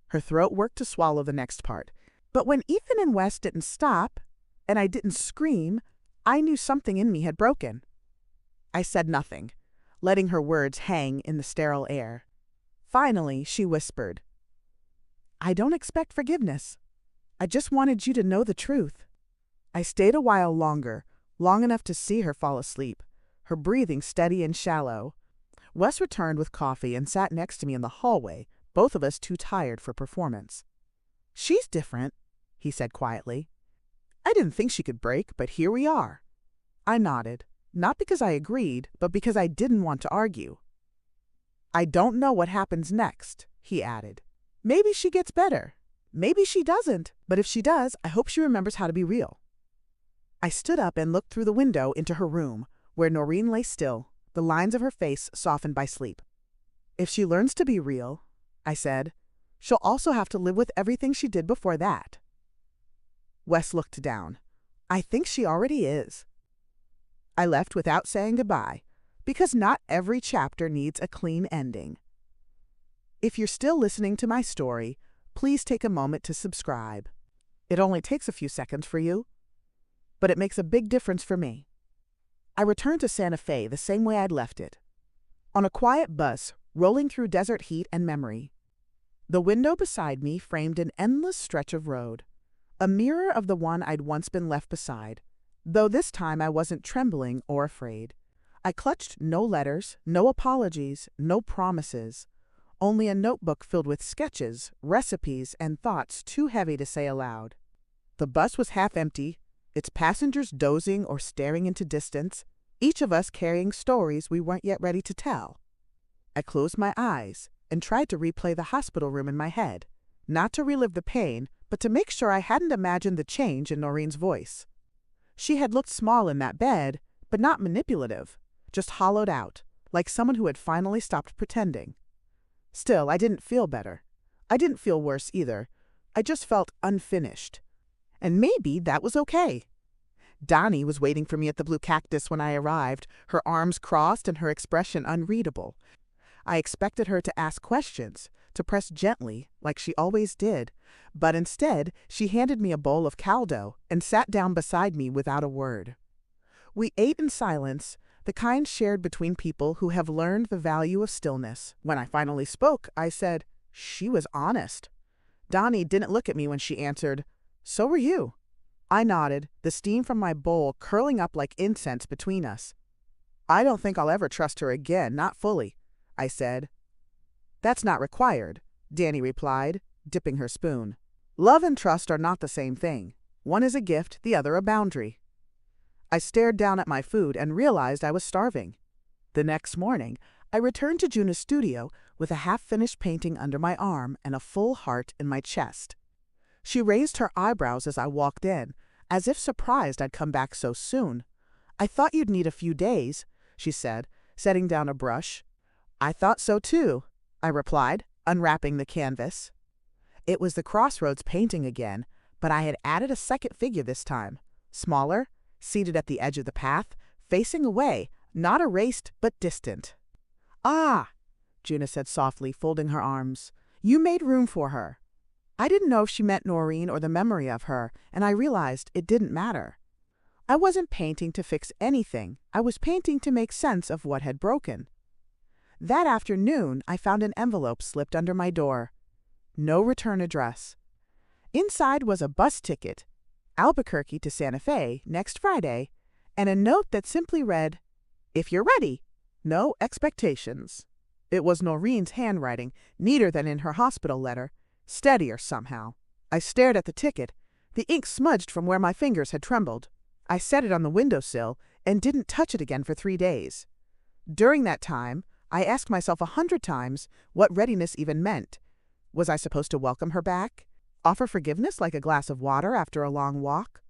Her throat worked to swallow the next part. "But when Ethan and Wes didn't stop, and I didn't scream, I knew something in me had broken." I said nothing, letting her words hang in the sterile air. Finally, she whispered, "I don't expect forgiveness. I just wanted you to know the truth." I stayed a while longer, long enough to see her fall asleep, her breathing steady and shallow. Wes returned with coffee and sat next to me in the hallway, both of us too tired for performance. "She's different," he said quietly. "I didn't think she could break, but here we are." I nodded, not because I agreed, but because I didn't want to argue. "I don't know what happens next," he added. "Maybe she gets better. Maybe she doesn't, but if she does, I hope she remembers how to be real." I stood up and looked through the window into her room, where Noreen lay still, the lines of her face softened by sleep. "If she learns to be real," I said, "she'll also have to live with everything she did before that." Wes looked down. "I think she already is." I left without saying goodbye, because not every chapter needs a clean ending. If you're still listening to my story, please take a moment to subscribe. It only takes a few seconds for you, but it makes a big difference for me. I returned to Santa Fe the same way I'd left it, on a quiet bus rolling through desert heat and memory. The window beside me framed an endless stretch of road, a mirror of the one I'd once been left beside, though this time I wasn't trembling or afraid. I clutched no letters, no apologies, no promises, only a notebook filled with sketches, recipes, and thoughts too heavy to say aloud. The bus was half empty, its passengers dozing or staring into distance, each of us carrying stories we weren't yet ready to tell. I closed my eyes and tried to replay the hospital room in my head, not to relive the pain, but to make sure I hadn't imagined the change in Noreen's voice. She had looked small in that bed, but not manipulative, just hollowed out, like someone who had finally stopped pretending. Still, I didn't feel better. I didn't feel worse either. I just felt unfinished. And maybe that was okay. Donnie was waiting for me at the Blue Cactus when I arrived, her arms crossed and her expression unreadable. I expected her to ask questions, to press gently, like she always did, but instead she handed me a bowl of caldo and sat down beside me without a word. We ate in silence, the kind shared between people who have learned the value of stillness. When I finally spoke, I said, "She was honest." Donnie didn't look at me when she answered, "So were you." I nodded, the steam from my bowl curling up like incense between us. "I don't think I'll ever trust her again, not fully," I said. "That's not required," Danny replied, dipping her spoon. "Love and trust are not the same thing. One is a gift, the other a boundary." I stared down at my food and realized I was starving. The next morning, I returned to Juna's studio with a half-finished painting under my arm and a full heart in my chest. She raised her eyebrows as I walked in, as if surprised I'd come back so soon. "I thought you'd need a few days," she said, setting down a brush. "I thought so too," I replied, unwrapping the canvas. It was the Crossroads painting again, but I had added a second figure this time, smaller, seated at the edge of the path, facing away, not erased but distant. "Ah," Juna said softly, folding her arms. "You made room for her." I didn't know if she meant Noreen or the memory of her, and I realized it didn't matter. I wasn't painting to fix anything. I was painting to make sense of what had broken. That afternoon, I found an envelope slipped under my door. No return address. Inside was a bus ticket, Albuquerque to Santa Fe, next Friday, and a note that simply read, "If you're ready, no expectations." It was Noreen's handwriting, neater than in her hospital letter, steadier somehow. I stared at the ticket, the ink smudged from where my fingers had trembled. I set it on the windowsill and didn't touch it again for 3 days. During that time, I asked myself 100 times what readiness even meant. Was I supposed to welcome her back? Offer forgiveness like a glass of water after a long walk?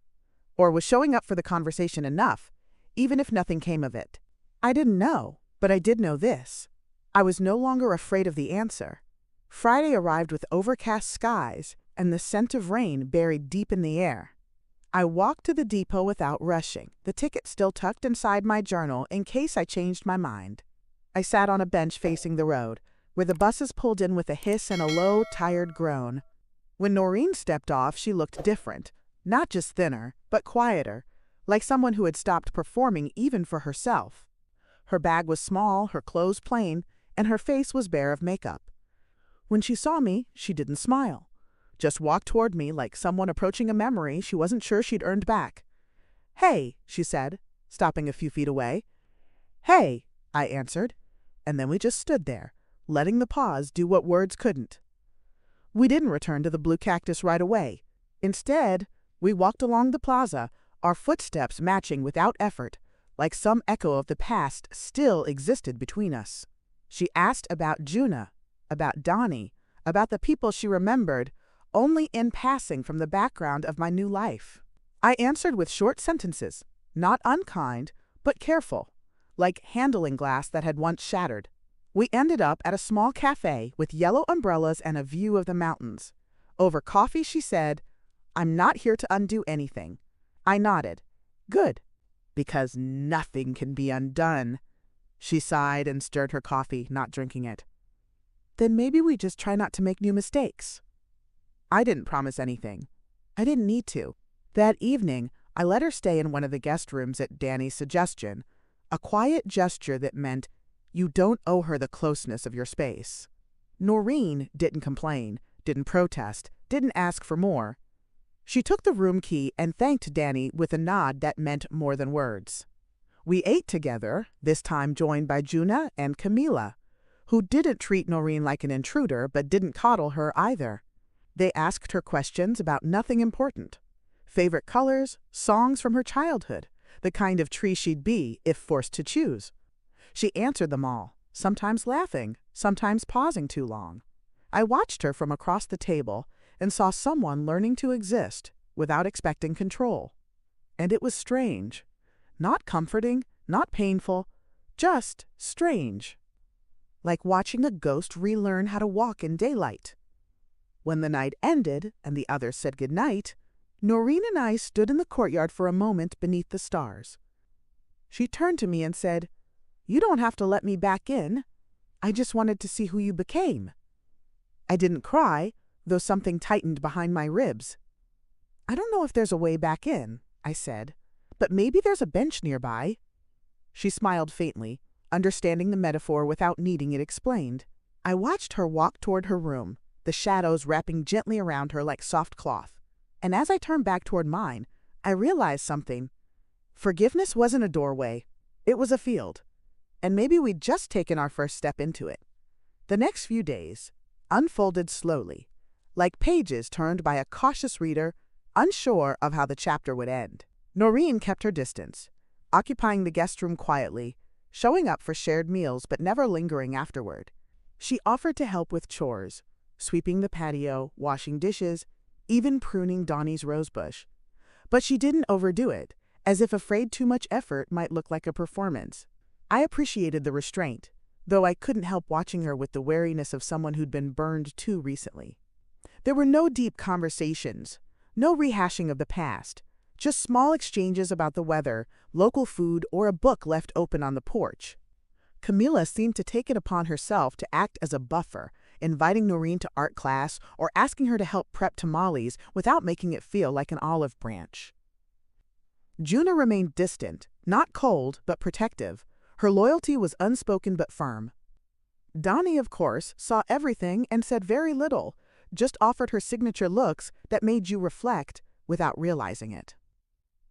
Or was showing up for the conversation enough, even if nothing came of it? I didn't know, but I did know this. I was no longer afraid of the answer. Friday arrived with overcast skies and the scent of rain buried deep in the air. I walked to the depot without rushing, the ticket still tucked inside my journal in case I changed my mind. I sat on a bench facing the road, where the buses pulled in with a hiss and a low, tired groan. When Noreen stepped off, she looked different, not just thinner, but quieter, like someone who had stopped performing even for herself. Her bag was small, her clothes plain, and her face was bare of makeup. When she saw me, she didn't smile. Just walked toward me like someone approaching a memory she wasn't sure she'd earned back. "Hey," she said, stopping a few feet away. "Hey," I answered, and then we just stood there, letting the pause do what words couldn't. We didn't return to the blue cactus right away. Instead, we walked along the plaza, our footsteps matching without effort, like some echo of the past still existed between us. She asked about Juna, about Donnie, about the people she remembered, only in passing from the background of my new life. I answered with short sentences, not unkind, but careful, like handling glass that had once shattered. We ended up at a small cafe with yellow umbrellas and a view of the mountains. Over coffee, she said, "I'm not here to undo anything." I nodded. "Good, because nothing can be undone." She sighed and stirred her coffee, not drinking it. "Then maybe we just try not to make new mistakes." I didn't promise anything. I didn't need to. That evening, I let her stay in one of the guest rooms at Danny's suggestion, a quiet gesture that meant you don't owe her the closeness of your space. Noreen didn't complain, didn't protest, didn't ask for more. She took the room key and thanked Danny with a nod that meant more than words. We ate together, this time joined by Juna and Camila, who didn't treat Noreen like an intruder but didn't coddle her either. They asked her questions about nothing important. Favorite colors, songs from her childhood, the kind of tree she'd be if forced to choose. She answered them all, sometimes laughing, sometimes pausing too long. I watched her from across the table and saw someone learning to exist without expecting control. And it was strange. Not comforting, not painful, just strange. Like watching a ghost relearn how to walk in daylight. When the night ended and the others said goodnight, Noreen and I stood in the courtyard for a moment beneath the stars. She turned to me and said, "You don't have to let me back in. I just wanted to see who you became." I didn't cry, though something tightened behind my ribs. "I don't know if there's a way back in," I said, "but maybe there's a bench nearby." She smiled faintly, understanding the metaphor without needing it explained. I watched her walk toward her room, the shadows wrapping gently around her like soft cloth. And as I turned back toward mine, I realized something. Forgiveness wasn't a doorway. It was a field. And maybe we'd just taken our first step into it. The next few days unfolded slowly, like pages turned by a cautious reader, unsure of how the chapter would end. Noreen kept her distance, occupying the guest room quietly, showing up for shared meals but never lingering afterward. She offered to help with chores, sweeping the patio, washing dishes, even pruning Donnie's rosebush. But she didn't overdo it, as if afraid too much effort might look like a performance. I appreciated the restraint, though I couldn't help watching her with the wariness of someone who'd been burned too recently. There were no deep conversations, no rehashing of the past, just small exchanges about the weather, local food, or a book left open on the porch. Camila seemed to take it upon herself to act as a buffer, inviting Noreen to art class or asking her to help prep tamales without making it feel like an olive branch. Juna remained distant, not cold, but protective. Her loyalty was unspoken but firm. Donnie, of course, saw everything and said very little, just offered her signature looks that made you reflect without realizing it.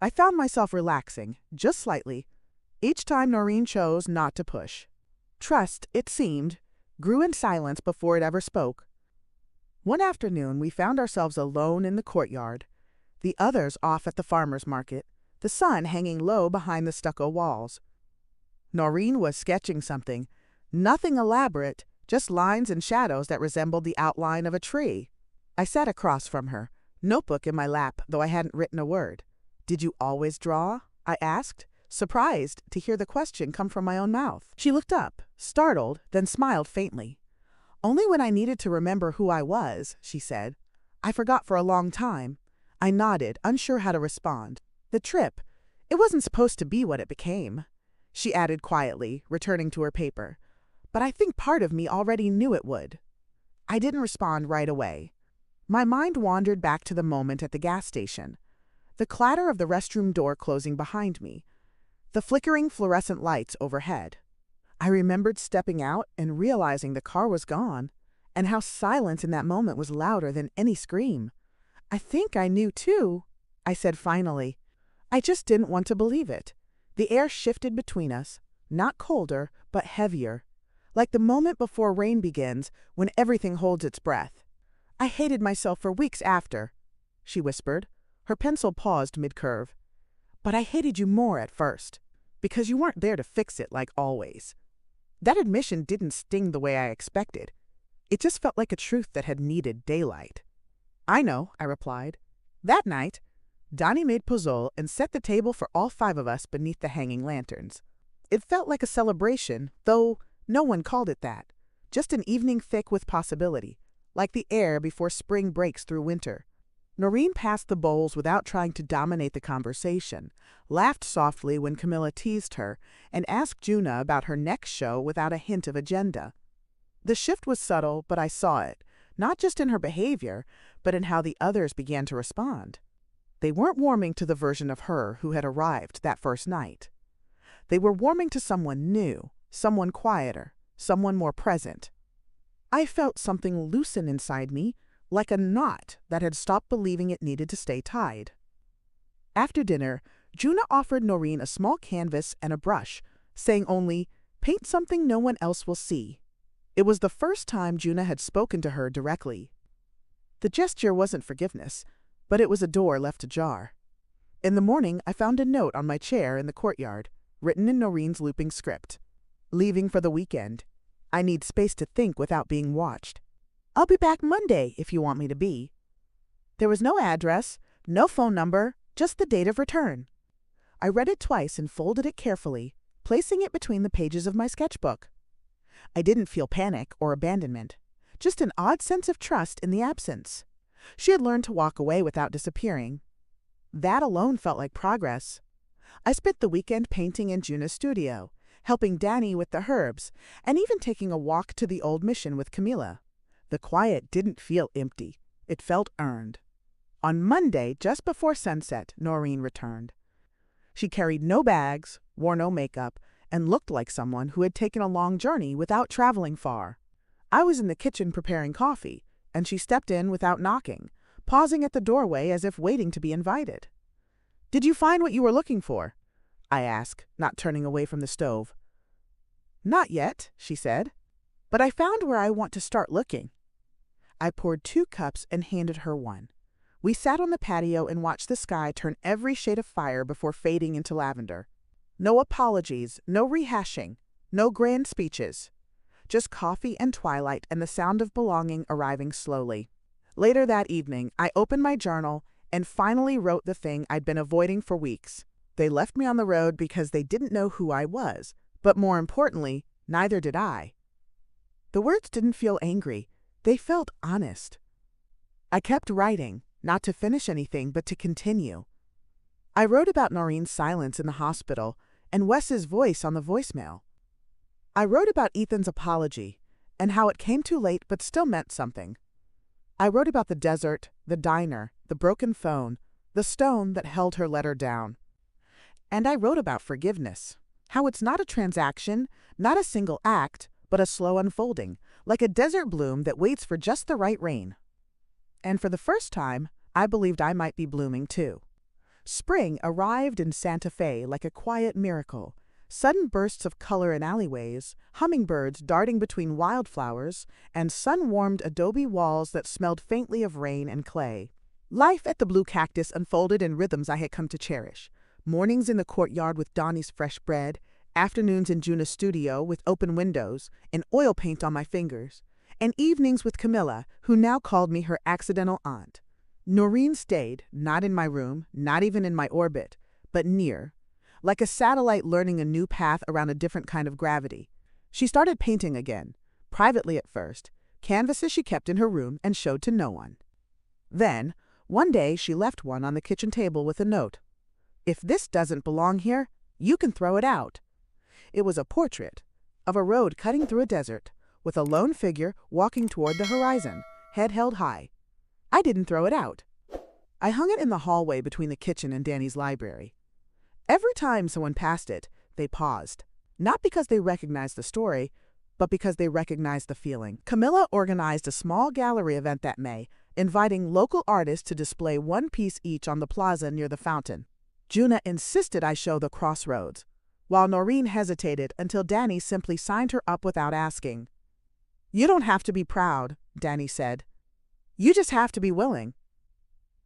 I found myself relaxing, just slightly, each time Noreen chose not to push. Trust, it seemed, grew in silence before it ever spoke. One afternoon, we found ourselves alone in the courtyard, the others off at the farmer's market, the sun hanging low behind the stucco walls. Noreen was sketching something, nothing elaborate, just lines and shadows that resembled the outline of a tree. I sat across from her, notebook in my lap, though I hadn't written a word. "Did you always draw?" I asked, surprised to hear the question come from my own mouth. She looked up, startled, then smiled faintly. "Only when I needed to remember who I was," she said. "I forgot for a long time." I nodded, unsure how to respond. "The trip, it wasn't supposed to be what it became," she added quietly, returning to her paper. "But I think part of me already knew it would." I didn't respond right away. My mind wandered back to the moment at the gas station. The clatter of the restroom door closing behind me. The flickering fluorescent lights overhead. I remembered stepping out and realizing the car was gone, and how silence in that moment was louder than any scream. "I think I knew too," I said finally. I just didn't want to believe it. The air shifted between us, not colder, but heavier, like the moment before rain begins when everything holds its breath. "I hated myself for weeks after," she whispered. Her pencil paused mid-curve. "But I hated you more at first, because you weren't there to fix it like always." That admission didn't sting the way I expected. It just felt like a truth that had needed daylight. "I know," I replied. That night, Donnie made pozole and set the table for all 5 of us beneath the hanging lanterns. It felt like a celebration, though no one called it that. Just an evening thick with possibility, like the air before spring breaks through winter. Noreen passed the bowls without trying to dominate the conversation, laughed softly when Camilla teased her, and asked Juna about her next show without a hint of agenda. The shift was subtle, but I saw it, not just in her behavior, but in how the others began to respond. They weren't warming to the version of her who had arrived that first night. They were warming to someone new, someone quieter, someone more present. I felt something loosen inside me, like a knot that had stopped believing it needed to stay tied. After dinner, Juna offered Noreen a small canvas and a brush, saying only, "Paint something no one else will see." It was the first time Juna had spoken to her directly. The gesture wasn't forgiveness, but it was a door left ajar. In the morning, I found a note on my chair in the courtyard, written in Noreen's looping script. "Leaving for the weekend. I need space to think without being watched. I'll be back Monday if you want me to be." There was no address, no phone number, just the date of return. I read it twice and folded it carefully, placing it between the pages of my sketchbook. I didn't feel panic or abandonment, just an odd sense of trust in the absence. She had learned to walk away without disappearing. That alone felt like progress. I spent the weekend painting in Juna's studio, helping Danny with the herbs, and even taking a walk to the old mission with Camilla. The quiet didn't feel empty. It felt earned. On Monday, just before sunset, Noreen returned. She carried no bags, wore no makeup, and looked like someone who had taken a long journey without traveling far. I was in the kitchen preparing coffee, and she stepped in without knocking, pausing at the doorway as if waiting to be invited. "Did you find what you were looking for?" I asked, not turning away from the stove. "Not yet," she said, "but I found where I want to start looking." I poured 2 cups and handed her one. We sat on the patio and watched the sky turn every shade of fire before fading into lavender. No apologies, no rehashing, no grand speeches. Just coffee and twilight and the sound of belonging arriving slowly. Later that evening, I opened my journal and finally wrote the thing I'd been avoiding for weeks. They left me on the road because they didn't know who I was, but more importantly, neither did I. The words didn't feel angry. They felt honest. I kept writing, not to finish anything, but to continue. I wrote about Noreen's silence in the hospital and Wes's voice on the voicemail. I wrote about Ethan's apology and how it came too late but still meant something. I wrote about the desert, the diner, the broken phone, the stone that held her letter down. And I wrote about forgiveness, how it's not a transaction, not a single act, but a slow unfolding, like a desert bloom that waits for just the right rain. And for the first time, I believed I might be blooming too. Spring arrived in Santa Fe like a quiet miracle. Sudden bursts of color in alleyways, hummingbirds darting between wildflowers, and sun-warmed adobe walls that smelled faintly of rain and clay. Life at the Blue Cactus unfolded in rhythms I had come to cherish. Mornings in the courtyard with Donnie's fresh bread, afternoons in Juna's studio with open windows and oil paint on my fingers, and evenings with Camilla, who now called me her accidental aunt. Noreen stayed, not in my room, not even in my orbit, but near, like a satellite learning a new path around a different kind of gravity. She started painting again, privately at first, canvases she kept in her room and showed to no one. Then, one day she left one on the kitchen table with a note. "If this doesn't belong here, you can throw it out." It was a portrait of a road cutting through a desert, with a lone figure walking toward the horizon, head held high. I didn't throw it out. I hung it in the hallway between the kitchen and Danny's library. Every time someone passed it, they paused, not because they recognized the story, but because they recognized the feeling. Camilla organized a small gallery event that May, inviting local artists to display one piece each on the plaza near the fountain. Juna insisted I show the crossroads, while Noreen hesitated until Danny simply signed her up without asking. "You don't have to be proud," Danny said. "You just have to be willing."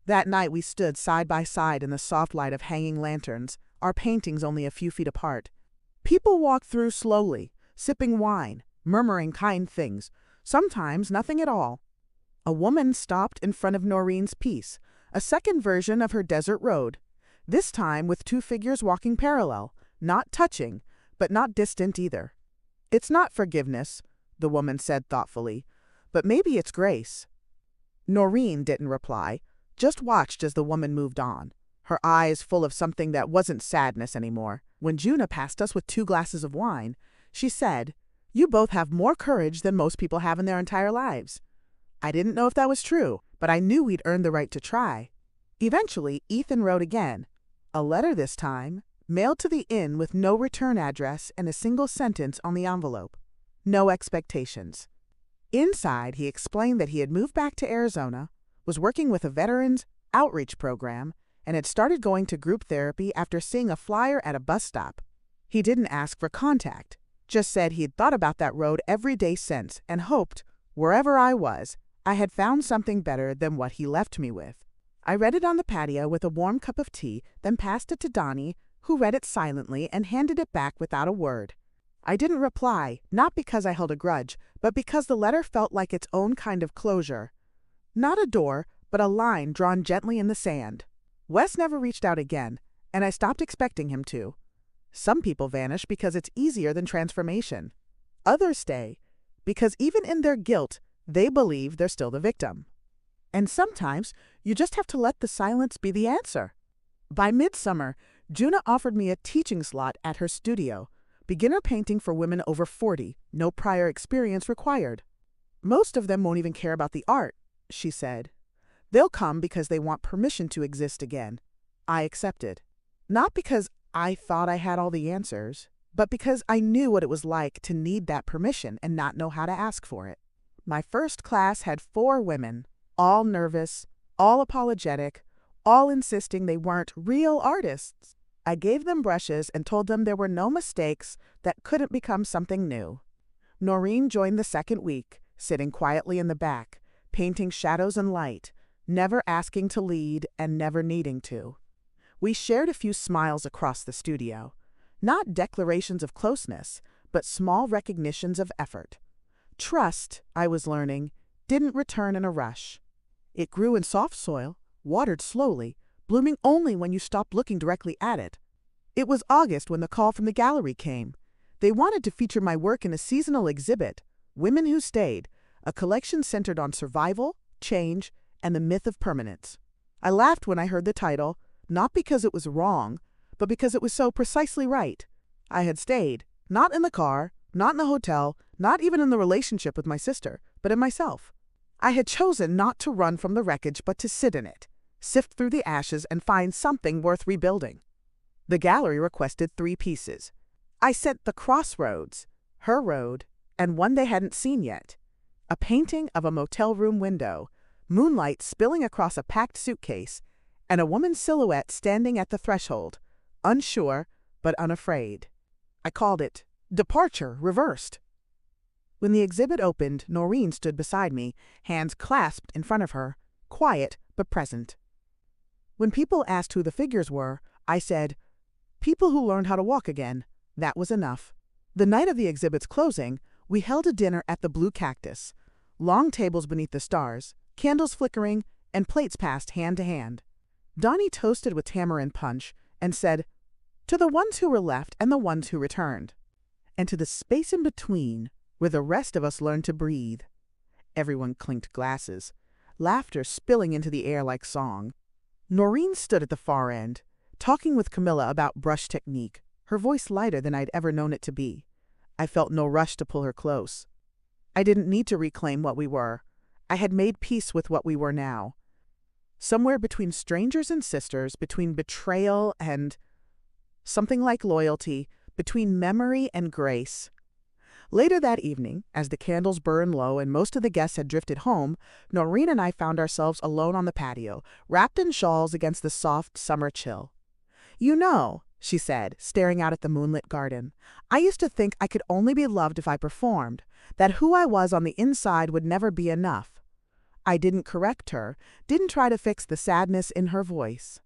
That night we stood side by side in the soft light of hanging lanterns, our paintings only a few feet apart. People walked through slowly, sipping wine, murmuring kind things, sometimes nothing at all. A woman stopped in front of Noreen's piece, a second version of her desert road, this time with two figures walking parallel, not touching, but not distant either. "It's not forgiveness," the woman said thoughtfully, "but maybe it's grace." Noreen didn't reply, just watched as the woman moved on, her eyes full of something that wasn't sadness anymore. When Juna passed us with 2 glasses of wine, she said, "You both have more courage than most people have in their entire lives." I didn't know if that was true, but I knew we'd earned the right to try. Eventually, Ethan wrote again, a letter this time, mailed to the inn with no return address and a single sentence on the envelope. No expectations. Inside, he explained that he had moved back to Arizona, was working with a veterans outreach program, and had started going to group therapy after seeing a flyer at a bus stop. He didn't ask for contact, just said he had thought about that road every day since and hoped, wherever I was, I had found something better than what he left me with. I read it on the patio with a warm cup of tea, then passed it to Donnie, who read it silently and handed it back without a word. I didn't reply, not because I held a grudge, but because the letter felt like its own kind of closure. Not a door, but a line drawn gently in the sand. Wes never reached out again, and I stopped expecting him to. Some people vanish because it's easier than transformation. Others stay because even in their guilt, they believe they're still the victim. And sometimes you just have to let the silence be the answer. By midsummer, Juna offered me a teaching slot at her studio, beginner painting for women over 40, no prior experience required. "Most of them won't even care about the art," she said. "They'll come because they want permission to exist again." I accepted. Not because I thought I had all the answers, but because I knew what it was like to need that permission and not know how to ask for it. My first class had 4 women, all nervous, all apologetic, all insisting they weren't real artists. I gave them brushes and told them there were no mistakes that couldn't become something new. Noreen joined the second week, sitting quietly in the back, painting shadows and light, never asking to lead and never needing to. We shared a few smiles across the studio, not declarations of closeness, but small recognitions of effort. Trust, I was learning, didn't return in a rush. It grew in soft soil, watered slowly, blooming only when you stopped looking directly at it. It was August when the call from the gallery came. They wanted to feature my work in a seasonal exhibit, Women Who Stayed, a collection centered on survival, change, and the myth of permanence. I laughed when I heard the title, not because it was wrong, but because it was so precisely right. I had stayed, not in the car, not in the hotel, not even in the relationship with my sister, but in myself. I had chosen not to run from the wreckage, but to sit in it, sift through the ashes, and find something worth rebuilding. The gallery requested 3 pieces. I sent The Crossroads, Her Road, and one they hadn't seen yet. A painting of a motel room window, moonlight spilling across a packed suitcase, and a woman's silhouette standing at the threshold, unsure but unafraid. I called it Departure Reversed. When the exhibit opened, Noreen stood beside me, hands clasped in front of her, quiet but present. When people asked who the figures were, I said, "People who learned how to walk again." That was enough. The night of the exhibit's closing, we held a dinner at the Blue Cactus, long tables beneath the stars, candles flickering, and plates passed hand to hand. Donnie toasted with tamarind punch and said, "To the ones who were left and the ones who returned." and to the space in between where the rest of us learned to breathe. Everyone clinked glasses, laughter spilling into the air like song. Noreen stood at the far end, talking with Camilla about brush technique, her voice lighter than I'd ever known it to be. I felt no rush to pull her close. I didn't need to reclaim what we were. I had made peace with what we were now. Somewhere between strangers and sisters, between betrayal and something like loyalty, between memory and grace. Later that evening, as the candles burned low and most of the guests had drifted home, Noreen and I found ourselves alone on the patio, wrapped in shawls against the soft summer chill. "You know," she said, staring out at the moonlit garden, "I used to think I could only be loved if I performed, that who I was on the inside would never be enough." I didn't correct her, didn't try to fix the sadness in her voice.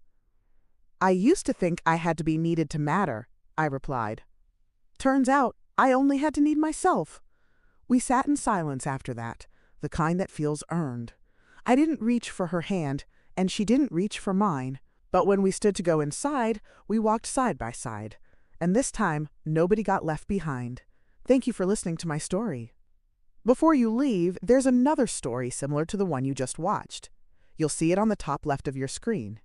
"I used to think I had to be needed to matter," I replied. "Turns out I only had to need myself." We sat in silence after that, the kind that feels earned. I didn't reach for her hand, and she didn't reach for mine. But when we stood to go inside, we walked side by side. And this time, nobody got left behind. Thank you for listening to my story. Before you leave, there's another story similar to the one you just watched. You'll see it on the top left of your screen.